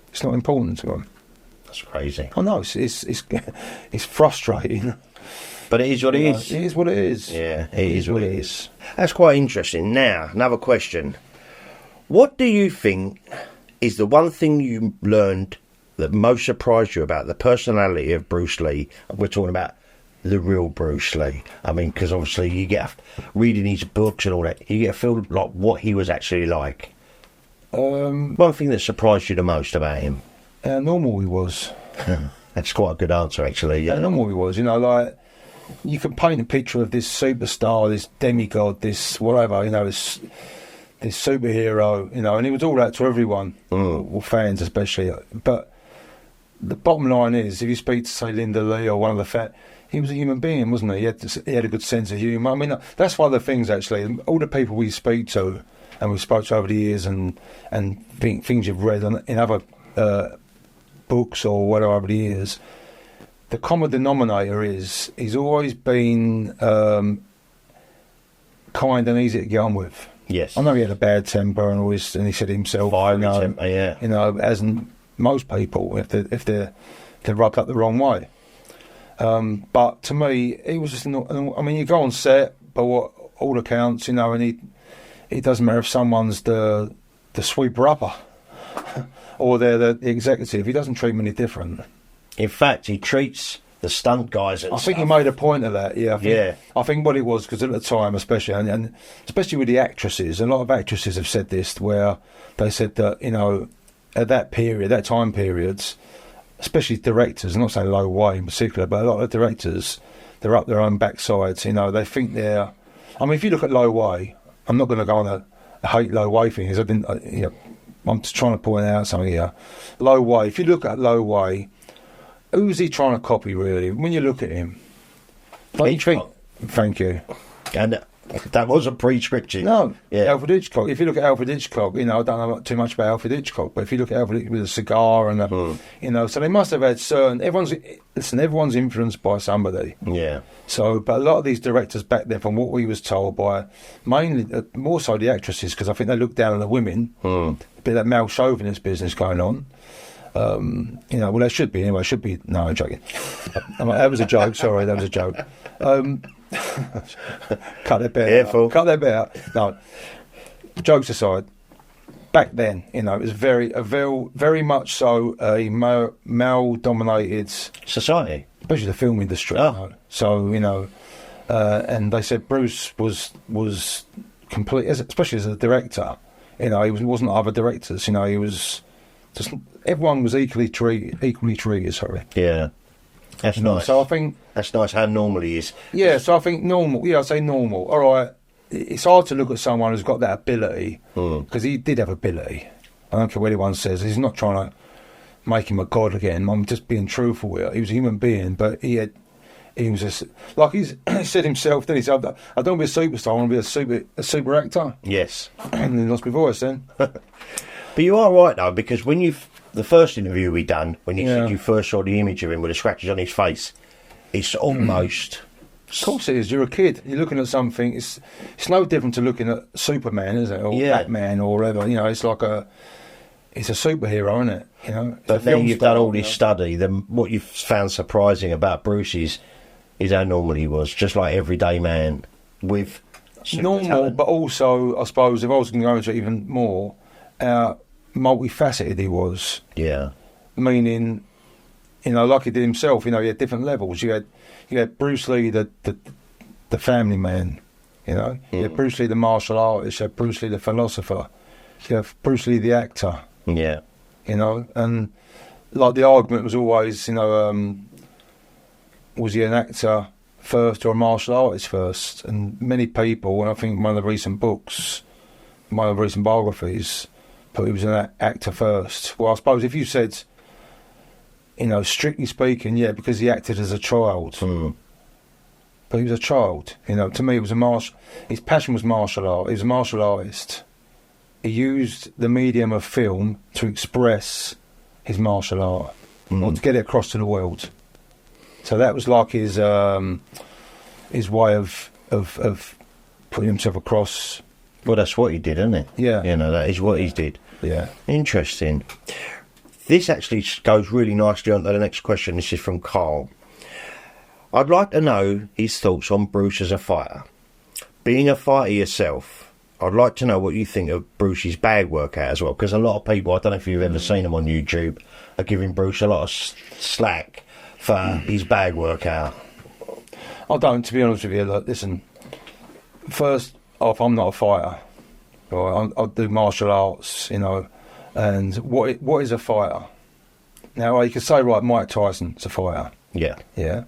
It's not important to them. That's crazy. I know it's frustrating. But it is what it is. It is what it is. Yeah, it is what it is. That's quite interesting. Now, another question. What do you think is the one thing you learned that most surprised you about the personality of Bruce Lee? We're talking about the real Bruce Lee. I mean, because obviously you get, reading his books and all that, you get a feel like what he was actually like. One thing that surprised you the most about him? How normal he was. That's quite a good answer, actually. How normal he was, you know, like, you can paint a picture of this superstar, this demigod, this whatever, you know, this superhero, you know, and he was all that to everyone, or fans especially. But the bottom line is, if you speak to, say, Linda Lee or one of the he was a human being, wasn't he? He had a good sense of humour. I mean, that's one of the things, actually. All the people we speak to, and we've spoke to over the years, and things you've read in other books or whatever over the years, the common denominator is he's always been kind and easy to get on with. Yes. I know he had a bad temper and always, and he said himself, temper, yeah. You know, as in most people, if they're rubbed up the wrong way. But to me, he was just not. I mean, you go on set, but what all accounts, you know, and it doesn't matter if someone's the sweeper upper or they're the executive. He doesn't treat them any different. In fact, he treats the stunt guys and I think he made a point of that, yeah. I think what it was, because at the time, especially, and especially with the actresses, a lot of actresses have said this, where they said that, you know, at that time periods, especially directors, I'm not saying Lo Wei in particular, but a lot of directors, they're up their own backsides, you know, they think they're... I mean, if you look at Lo Wei, I'm not going to go on a hate Lo Wei thing, because I'm just trying to point out something here. Lo Wei, if you look at Lo Wei, who's he trying to copy, really? When you look at him, thank you. And that wasn't pre-scripted. No, yeah. Alfred Hitchcock. If you look at Alfred Hitchcock, you know, I don't know too much about Alfred Hitchcock, but if you look at Alfred with a cigar and you know, so they must have had certain. Everyone's influenced by somebody. Yeah. So, but a lot of these directors back then, from what we was told by, mainly more so the actresses, because I think they looked down on the women. A bit of that male chauvinist business going on. You know, well, there should be anyway. Should be. No, I'm joking. That was a joke. Sorry, that was a joke. Cut that bit. Careful. Cut that bit out. No, jokes aside. Back then, you know, it was very much so a male-dominated society, especially the film industry. Oh. You know? So, you know, and they said Bruce was complete, especially as a director. You know, he wasn't like other directors. You know, he was. Just, everyone was equally treated. Sorry. Yeah, that's nice. So I think that's nice how normal he is. Yeah, so I think normal. Yeah, I say normal. All right, it's hard to look at someone who's got that ability, because he did have ability. I don't care what anyone says. He's not trying to make him a god again. I'm just being truthful here. He was a human being, but he he was just like he said himself. Then he said, "I don't want to be a superstar. I want to be a super actor." Yes. And then lost my voice then. But you are right though, because when the first interview we done, when you said you first saw the image of him with the scratches on his face, it's almost. Of course it is. You're a kid. You're looking at something. It's no different to looking at Superman, is it? Or Batman or whatever. You know, it's like it's a superhero, isn't it? You know. But then you've done all this study. Then what you've found surprising about Bruce is how normal he was, just like everyday man with normal, talent. but also I suppose if I was going to go into it even more, how multifaceted he was. Yeah. Meaning, you know, like he did himself. You know, he had different levels. You had Bruce Lee, the family man. You know, you had Bruce Lee, the martial artist. You had Bruce Lee, the philosopher. You have Bruce Lee, the actor. Yeah. You know, and like the argument was always, you know, was he an actor first or a martial artist first? And many people, and I think one of the recent books, one of the recent biographies, put he was an actor first. Well, I suppose if you said, you know, strictly speaking, yeah, because he acted as a child. But he was a child. You know, to me, it was his passion was martial art. He was a martial artist. He used the medium of film to express his martial art, or to get it across to the world. So that was like his way of putting himself across. Well, that's what he did, isn't it? Yeah. You know, that is what he did. Yeah. Interesting. This actually goes really nicely on to the next question. This is from Carl. I'd like to know his thoughts on Bruce as a fighter. Being a fighter yourself, I'd like to know what you think of Bruce's bag workout as well, because a lot of people, I don't know if you've ever seen him on YouTube, are giving Bruce a lot of slack for his bag workout. I don't, to be honest with you. Look, listen, first off, I'm not a fighter. Right? I do martial arts, you know. And what is a fighter? Now, you could say, right, Mike Tyson's a fighter. Yeah. Yeah.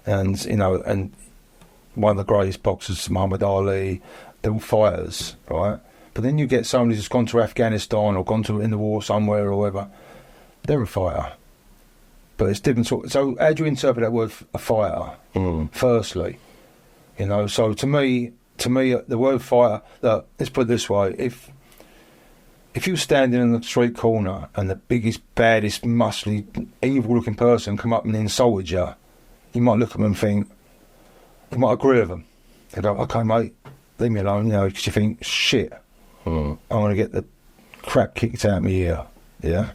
And, you know, and one of the greatest boxers, Muhammad Ali, they're all fighters, right? But then you get somebody who's gone to Afghanistan or gone to in the war somewhere or whatever, they're a fighter. But it's different. So how do you interpret that word, a fighter, firstly? You know, so to me, the word fighter, let's put it this way, if you were standing in the street corner and the biggest, baddest, muscly, evil-looking person come up and insulted you, you might look at them and think, you might agree with them. You go, okay, mate, leave me alone, you know, because you think, shit, I'm going to get the crap kicked out of me here, yeah?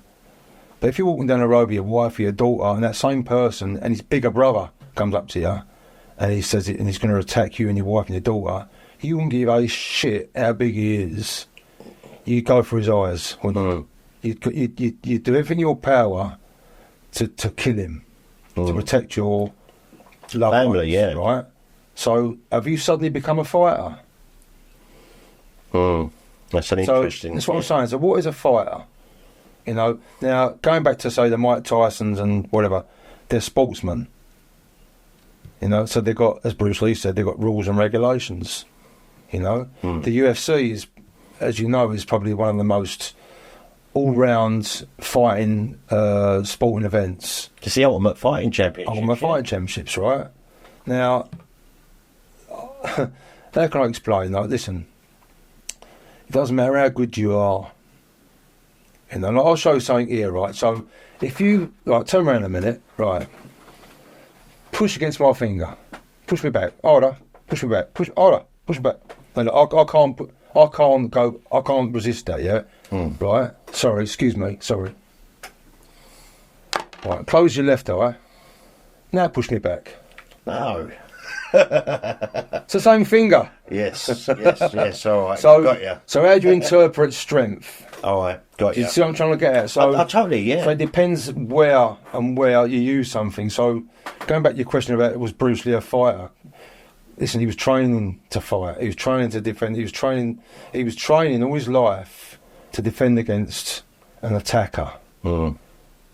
But if you're walking down the road with your wife or your daughter and that same person and his bigger brother comes up to you and he says it and he's going to attack you and your wife and your daughter, you wouldn't give a shit how big he is. You'd go for his eyes, wouldn't you? You'd do everything in your power to kill him, to protect your loved family, ones, yeah. right? So, have you suddenly become a fighter? That's an interesting. That's what I'm saying. So, what is a fighter? You know, now going back to say the Mike Tysons and whatever, they're sportsmen. You know, so they've got, as Bruce Lee said, they've got rules and regulations. You know, the UFC is, as you know, is probably one of the most all-round fighting sporting events. It's the Ultimate Fighting Championship. Ultimate Fighting Championships, right? Now, how can I explain? Like, listen, it doesn't matter how good you are. You know, I'll show you something here, right? So, if you, like, turn around a minute, right, push against my finger, push me back, harder, push me back, push harder, push me back. And I can't resist that, yeah? Right? Sorry, excuse me, sorry. Right, close your left eye. Now push me back. No. It's the same finger. Yes, all right, got you. So how do you interpret strength? All right, got Do you. you see what I'm trying to get at? So I totally, yeah. So it depends where you use something. So going back to your question about was Bruce Lee a fighter? Listen, he was training to fight. He was training to defend. He was training all his life to defend against an attacker.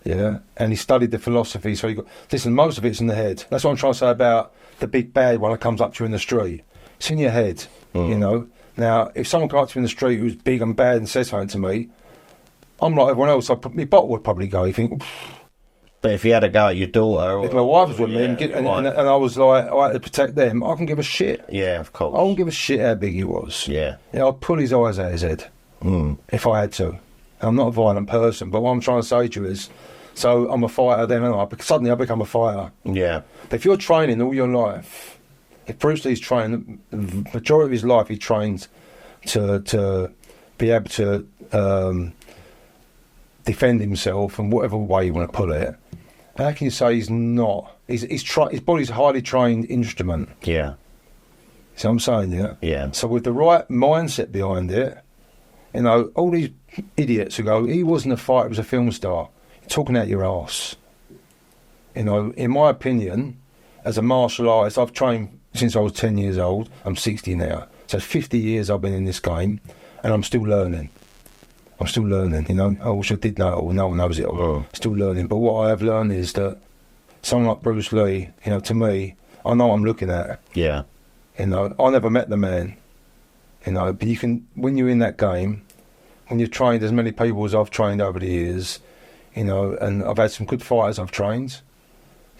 Yeah, and he studied the philosophy. So listen, most of it's in the head. That's what I'm trying to say about the big bad one that comes up to you in the street. It's in your head, you know. Now, if someone comes up to me in the street who's big and bad and says something to me, I'm like everyone else. My bottle would probably go. You think, But if you had to go at your daughter... If my wife was with me and I was like, I had to protect them, I can give a shit. Yeah, of course. I wouldn't give a shit how big he was. Yeah. I'd pull his eyes out his head if I had to. I'm not a violent person, but what I'm trying to say to you is, so I'm a fighter then, and suddenly I become a fighter. Yeah. But if you're training all your life, if Bruce Lee's trained, the majority of his life he trained to be able to defend himself in whatever way you want to put it, how can you say he's not? His body's a highly trained instrument. Yeah. See what I'm saying? Yeah. Yeah. So with the right mindset behind it, all these idiots who go, he wasn't a fighter, he was a film star. You're talking out your arse. In my opinion, as a martial artist, I've trained since I was 10 years old. I'm 60 now. So 50 years I've been in this game, and I'm still learning. I wish I did know it all. No one knows it all. Oh. Still learning. But what I have learned is that someone like Bruce Lee, to me, I know what I'm looking at. Yeah. I never met the man. But you can, when you're in that game, when you've trained as many people as I've trained over the years, and I've had some good fighters I've trained.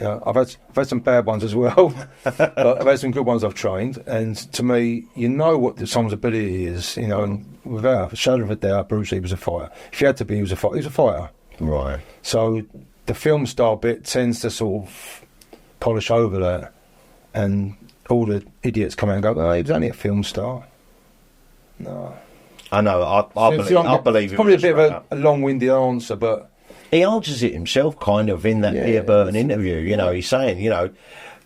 I've had some bad ones as well, but I've had some good ones I've trained, and to me, what someone's ability is, and without a shadow of a doubt, Bruce Lee was a fighter. If he had to be, he was a fighter. Right. So the film star bit tends to sort of polish over that, and all the idiots come out and go, "Oh, he was only a film star." No. I know. I believe it's probably a bit of a long-winded answer, but. He answers it himself, kind of, in that Pierre Burton interview. He's saying,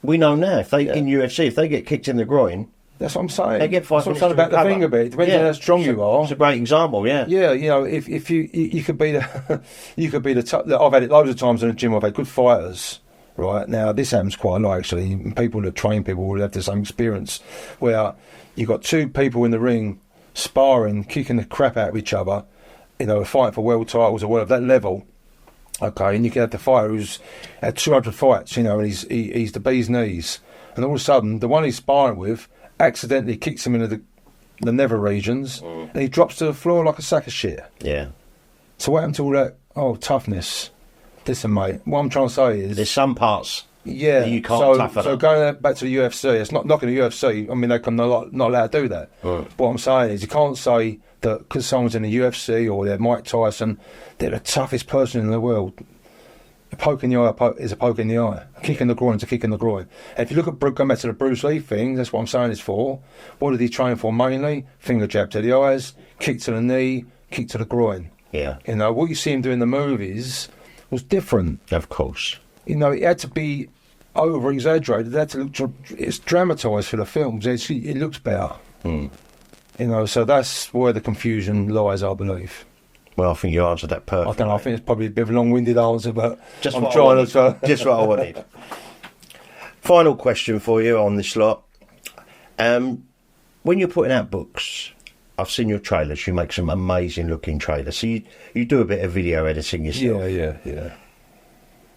we know now if they in UFC, if they get kicked in the groin, that's what I'm saying. They get 5 minutes. That's what I'm saying about the finger bit. Depends on how strong you are. It's a great example. Yeah. Yeah, if you could be the, you could be the. I've had it loads of times in the gym. I've had good fighters. Right now, this happens quite a lot actually. People that train people will have the same experience, where you've got two people in the ring sparring, kicking the crap out of each other, fighting for world titles or whatever, that level. Okay, and you can have the fighter who's had 200 fights, and he's the bee's knees, and all of a sudden the one he's sparring with accidentally kicks him into the nether regions, and he drops to the floor like a sack of shit. Yeah. So what happened to all that? Oh, toughness. Listen, mate. What I'm trying to say is there's some parts. Yeah. That you can't toughen up. So going back to the UFC, it's not knocking the UFC. I mean, they're not allowed to do that. But what I'm saying is, you can't say that because someone's in the UFC or they're Mike Tyson, they're the toughest person in the world. A poke in the eye is a poke in the eye. A kick in the groin is a kick in the groin. And if you look at going back to the Bruce Lee thing, that's what I'm saying it's for. What did he train for mainly? Finger jab to the eyes, kick to the knee, kick to the groin. Yeah. What you see him do in the movies was different. Of course. It had to be over exaggerated. It's dramatised for the films. It looks better. So that's where the confusion lies, I believe. Well, I think you answered that perfectly. I don't know. I think it's probably a bit of a long-winded answer, but just I'm trying to. Just what I wanted. Final question for you on this lot. When you're putting out books, I've seen your trailers. You make some amazing-looking trailers. So you do a bit of video editing yourself. Yeah.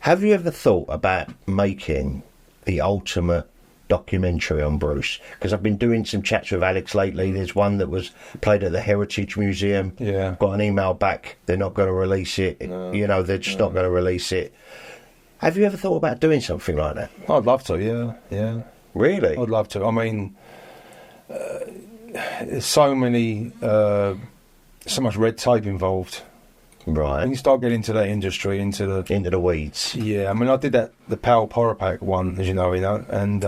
Have you ever thought about making the ultimate documentary on Bruce? Because I've been doing some chats with Alex lately. There's one that was played at the Heritage Museum. Yeah. Got an email back. They're not going to release it. No, they're just not going to release it. Have you ever thought about doing something like that? I'd love to, yeah. Really? I'd love to. I mean, there's so much red tape involved. Right. When you start getting into that industry, into the weeds. Yeah, I mean, I did the Poropak one, as you know, and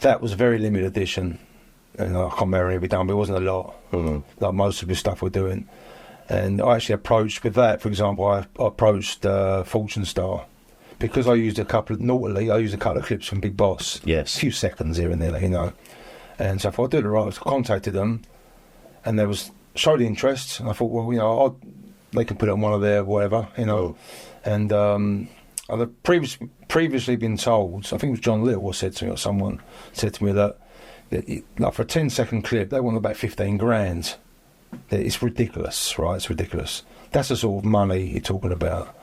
that was a very limited edition. I can't remember every time, but it wasn't a lot, like most of the stuff we're doing. And I actually approached with that, for example, I approached Fortune Star, because I used a couple of clips from Big Boss. Yes. A few seconds here and there, And so if I did it right, I contacted them, and they showed interest, and I thought, well, they can put it on one of their whatever, And I've previously been told, I think it was John Little said to me, or someone said to me that like for a 10-second clip, they want about 15 grand. It's ridiculous, right? It's ridiculous. That's the sort of money you're talking about.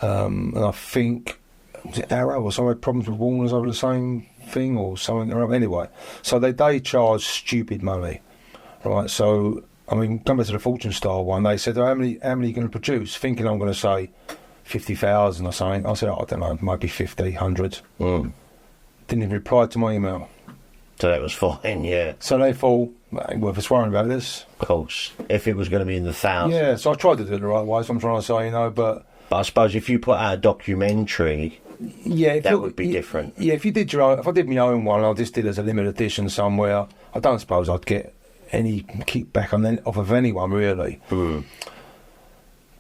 And I think, was it Arrow or someone had problems with Warners over the same thing or something? Anyway, so they charge stupid money, right? So, I mean, coming to the Fortune Star one, they said, how many are you going to produce? Thinking I'm going to say 50,000 or something. I said, I don't know, maybe 50, 100. Didn't even reply to my email. So that was fine, yeah. So they thought, ain't worth us worrying about this. Of course. If it was going to be in the thousands. Yeah, so I tried to do it the right way, so I'm trying to say, but I suppose if you put out a documentary, that would be different. Yeah, if you did your own, if I did my own one, I just did as a limited edition somewhere, I don't suppose I'd get any kickback off of anyone, really.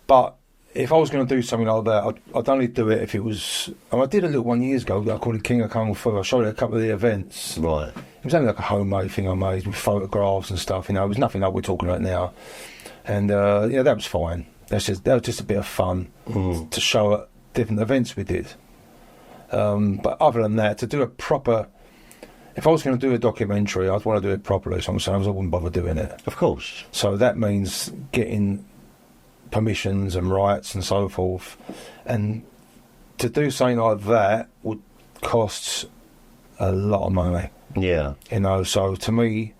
But if I was going to do something like that, I'd only do it if it was... I did a little one years ago, I called it King of Kung Fu. I showed it at a couple of the events. Right. It was only like a homemade thing I made with photographs and stuff, it was nothing like we're talking about now. And, that was fine. That was just a bit of fun to show at different events we did. But other than that, to do a proper... If I was going to do a documentary, I'd want to do it properly, so I wouldn't bother doing it. Of course. So that means getting permissions and rights and so forth, and to do something like that would cost a lot of money. Yeah. So to me,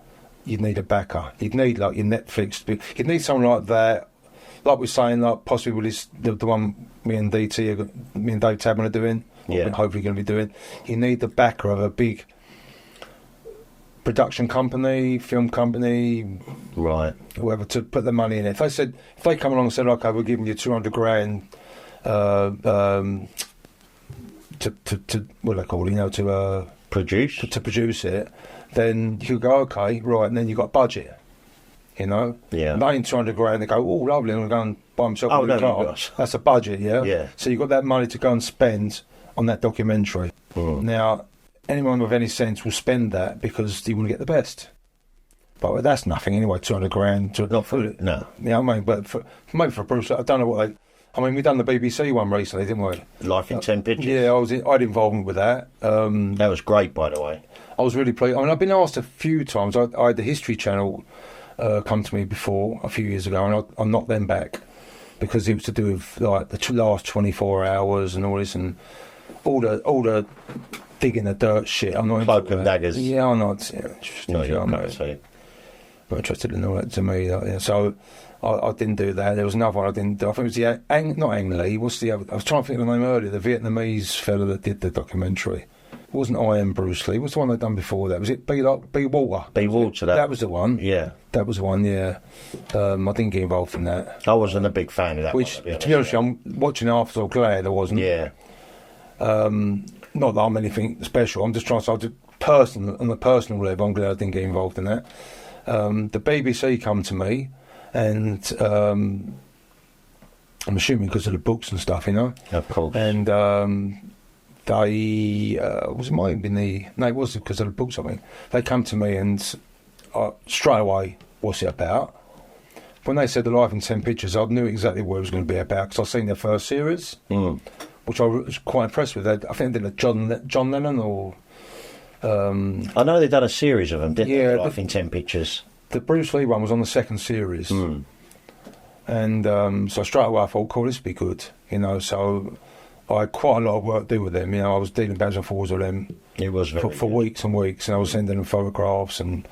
you'd need a backer. You'd need like your Netflix. You'd need something like that, like we're saying, like possibly with the one me and Dave Tabman are doing. Yeah. Hopefully going to be doing. You need the backer of a big production company, film company, right, whoever, to put the money in it. If they come along and said, okay, we're giving you 200 grand to what do they call it, to produce it, then you go, okay, right, and then you've got a budget, Yeah. And they ain't 200 grand, they go, oh, lovely, I'm going to go and buy myself a new car. Gosh. That's a budget, yeah? Yeah. So you've got that money to go and spend on that documentary. Now, anyone with any sense will spend that because you want to get the best. But that's nothing anyway, 200 grand. Not for it, no. Yeah, I mean, but maybe for Bruce, I don't know what they... I mean, we done the BBC one recently, didn't we? Life in 10 Pictures. Yeah, I had involvement with that. That was great, by the way. I was really pleased. I mean, I've been asked a few times. I had the History Channel come to me before, a few years ago, and I knocked them back because it was to do with like the last 24 hours and all this and all the digging the dirt shit. I'm not Cloak and daggers. Yeah, I'm not. I'm not interested in all that to me. So I didn't do that. There was another one I didn't do. I think it was not Ang Lee. What's the other? I was trying to think of the name earlier. The Vietnamese fella that did the documentary. It wasn't I Am Bruce Lee. What's the one they'd done before that? Was it B Walter? B Walter. That was the one. Yeah. That was the one, yeah. I didn't get involved in that. I wasn't a big fan of that Which, one, to be honest, I'm watching after, I'm glad I wasn't. Yeah. Not that I'm anything special. I'm just trying to say, on the personal level, I'm glad I didn't get involved in that. The BBC come to me, and I'm assuming because of the books and stuff, Of course. And they it was because of the books. I mean, they come to me and straight away, what's it about? When they said the Life in 10 Pictures, I knew exactly what it was going to be about because I'd seen their first series, which I was quite impressed with. I think they did a John Lennon or. I know they've done a series of them, didn't they? Life in 10 Pictures. The Bruce Lee one was on the second series. And so straight away I thought, cool, this would be good. So I had quite a lot of work to do with them. I was dealing backwards and forwards with them. It was for weeks and weeks, and I was sending them photographs and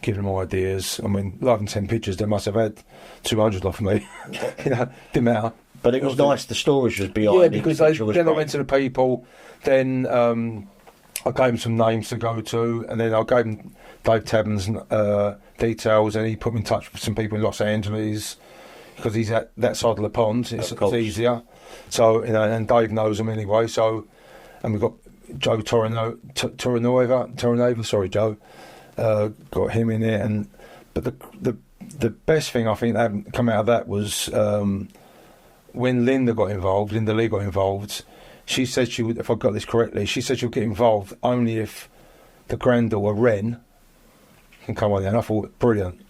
giving them ideas. I mean, Life in 10 Pictures, they must have had 200 off me. Didn't matter. But it was nice, the stories was behind it. Yeah, because then I went to the people, then I gave them some names to go to, and then I gave them Dave Tabman's details, and he put me in touch with some people in Los Angeles, because he's at that side of the pond, it's easier. So, and Dave knows them anyway, so, and we've got Joe Torrenova, sorry Joe, got him in there, but the best thing I think that come out of that was when Linda Lee got involved, she said she would, if I got this correctly, she said she would get involved only if the granddaughter Ren can come on there, and I thought, brilliant.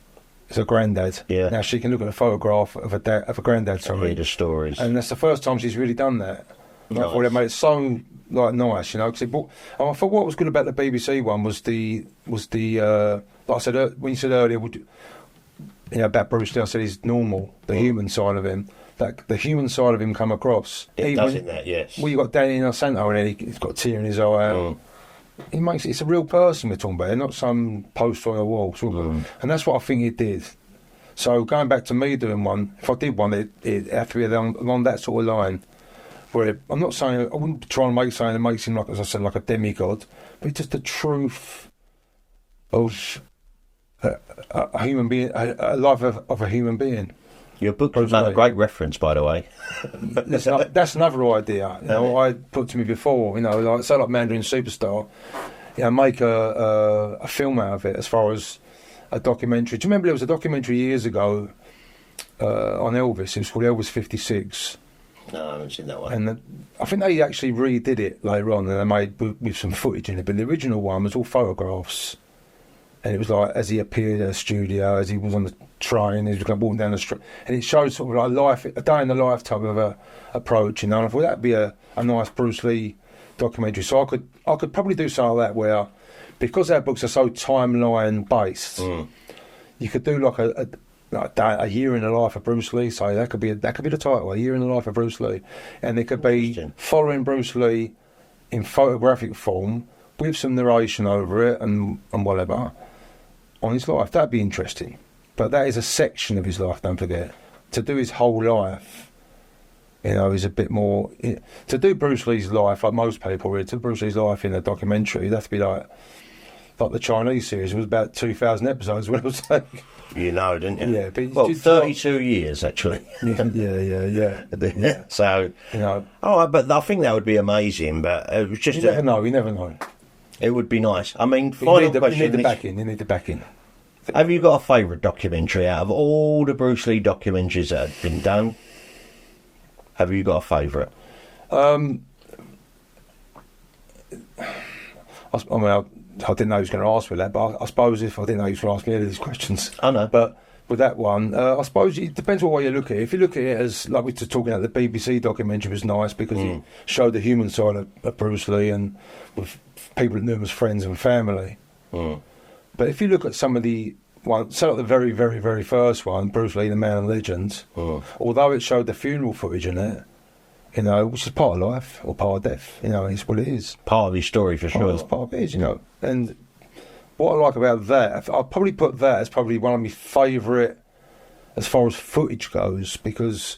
It's a granddad. Yeah. Now she can look at a photograph of a granddad. Sorry. Read the stories. And that's the first time she's really done that. And nice. I thought it made it so nice, Cause and I thought what was good about the BBC one was the like I said when you said earlier, about Bruce Lee, I said he's normal, the human side of him. That the human side of him come across. It does in that, yes. Well, you got Danny Innocento, and then he's got a tear in his eye. He makes it's a real person we're talking about, not some poster on a wall. And that's what I think he did. So going back to me doing one, if I did one, it'd have to be along that sort of line. where I'm not saying I wouldn't try and make something that makes him like, as I said, like a demigod, but it's just the truth of a human being, a life of a human being. Your book was a great reference, by the way. That's another idea. You know, I put to me before. You know, like say like Mandarin Superstar. You know, make a film out of it as far as a documentary. Do you remember there was a documentary years ago on Elvis? It was called Elvis 56. No, I haven't seen that one. And I think they actually redid it later on, and they made with some footage in it. But the original one was all photographs, and it was like as he appeared at a studio, as he was on the train, he was walking down the street, and it showed sort of like a day in the life type of a approach. You know, and I thought that'd be a nice Bruce Lee documentary. So I could probably do something like that where, because our books are so timeline based, you could do like a year in the life of Bruce Lee. So that could be the title, a year in the life of Bruce Lee, and it could be following Bruce Lee in photographic form with some narration over it and whatever on his life. That'd be interesting. But that is a section of his life. Don't forget, to do his whole life. You know, is a bit more... To do Bruce Lee's life, like most people really, to do Bruce Lee's life in a documentary, it'd have to be like the Chinese series. It was about 2,000 episodes, when it was like... You know, didn't you? Yeah. But well, 32 years, actually. Yeah. So, you know... Oh, but I think that would be amazing, but it was just... You never know. It would be nice. I mean, you need the backing. Have you got a favourite documentary out of all the Bruce Lee documentaries that have been done? Have you got a favourite? I mean, I didn't know he was going to ask me that, but I suppose if I didn't know he was going to ask me any of these questions. I know. But with that one, I suppose it depends on what you look at. If you look at it as, like we were talking about, the BBC documentary was nice because it showed the human side of Bruce Lee and with people that knew him as friends and family. But if you look at some of the one, so like the very, very, very first one, Bruce Lee, the Man and Legend, although it showed the funeral footage in it, you know, which is part of life or part of death, you know, it's what it is. Part of his story, for sure. It's part of it is, you know. And what I like about that, I'll probably put that as probably one of my favourite as far as footage goes, because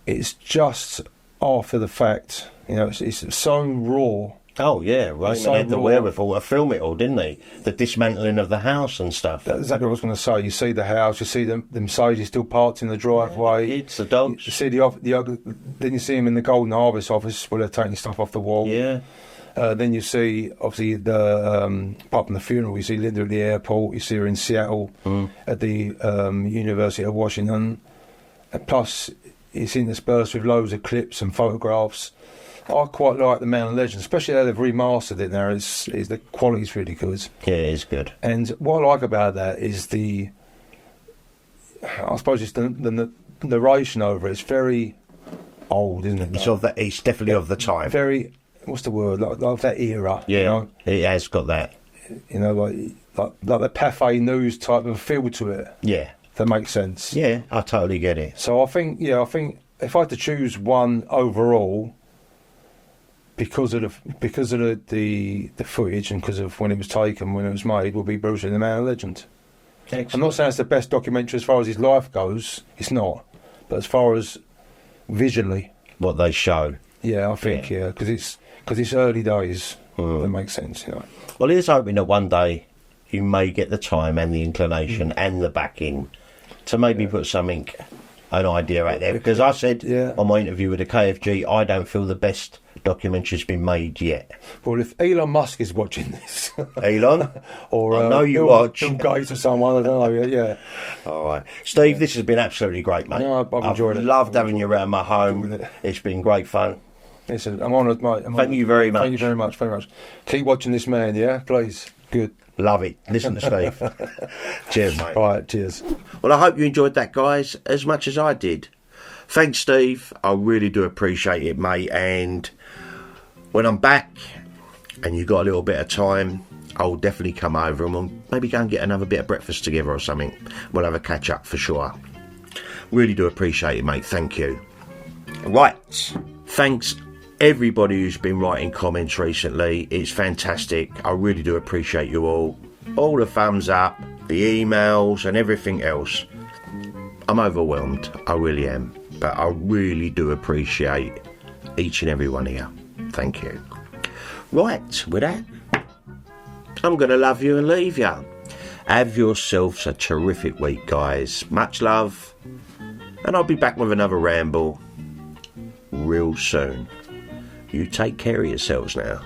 it's just after the fact, you know, it's so raw. Oh, yeah, Raymond had the wherewithal to film it all, didn't he? The dismantling of the house and stuff. That's exactly what I was going to say. You see the house, you see the Mercedes still parked in the driveway. It's the dogs. You see then you see him in the Golden Harvest office where they're taking stuff off the wall. Yeah. Then you see, obviously, apart from the funeral, you see Linda at the airport, you see her in Seattle at the University of Washington. And plus, it's interspersed with loads of clips and photographs. I quite like the Man and Legend, especially how they've remastered it now. Is the quality's really good. Yeah, it is good. And what I like about that is I suppose it's the narration over it. It's very old, isn't it? It's definitely of the time. Very, what's the word? Like that era. Yeah, you know? It has got that. You know, like the Pathé News type of feel to it. Yeah, if that makes sense. Yeah, I totally get it. So I think if I had to choose one overall, because of the footage and because of when it was taken, when it was made, will be Bruce Lee, the Man and Legend. Excellent. I'm not saying it's the best documentary as far as his life goes. It's not, but as far as visually, what they show. Yeah, I think because it's early days. That makes sense, you know. Well, it is hoping that one day you may get the time and the inclination and the backing to maybe put something, an idea out there. Because I said on my interview with the KFG, I don't feel the best documentary's been made yet. Well, if Elon Musk is watching this, Elon, or I know you watch, Bill Gates or someone, I don't know. Yeah. All right, Steve, this has been absolutely great, mate. Yeah, I've enjoyed it. Loved having you around my home. It's been great fun. Listen, I'm honoured, mate. Thank you very much. Thank you very much. Very much. Keep watching this man, yeah, please. Good. Love it. Listen to Steve. Cheers, mate. All right, cheers. Well, I hope you enjoyed that, guys, as much as I did. Thanks, Steve. I really do appreciate it, mate. And when I'm back and you've got a little bit of time, I'll definitely come over and we'll maybe go and get another bit of breakfast together or something. We'll have a catch up for sure. Really do appreciate it, mate. Thank you. Right. Thanks, everybody who's been writing comments recently. It's fantastic. I really do appreciate you all. All the thumbs up, the emails and everything else. I'm overwhelmed. I really am. But I really do appreciate each and every one of you. Thank you. Right, with that, I'm going to love you and leave you. Have yourselves a terrific week, guys. Much love. And I'll be back with another ramble real soon. You take care of yourselves now.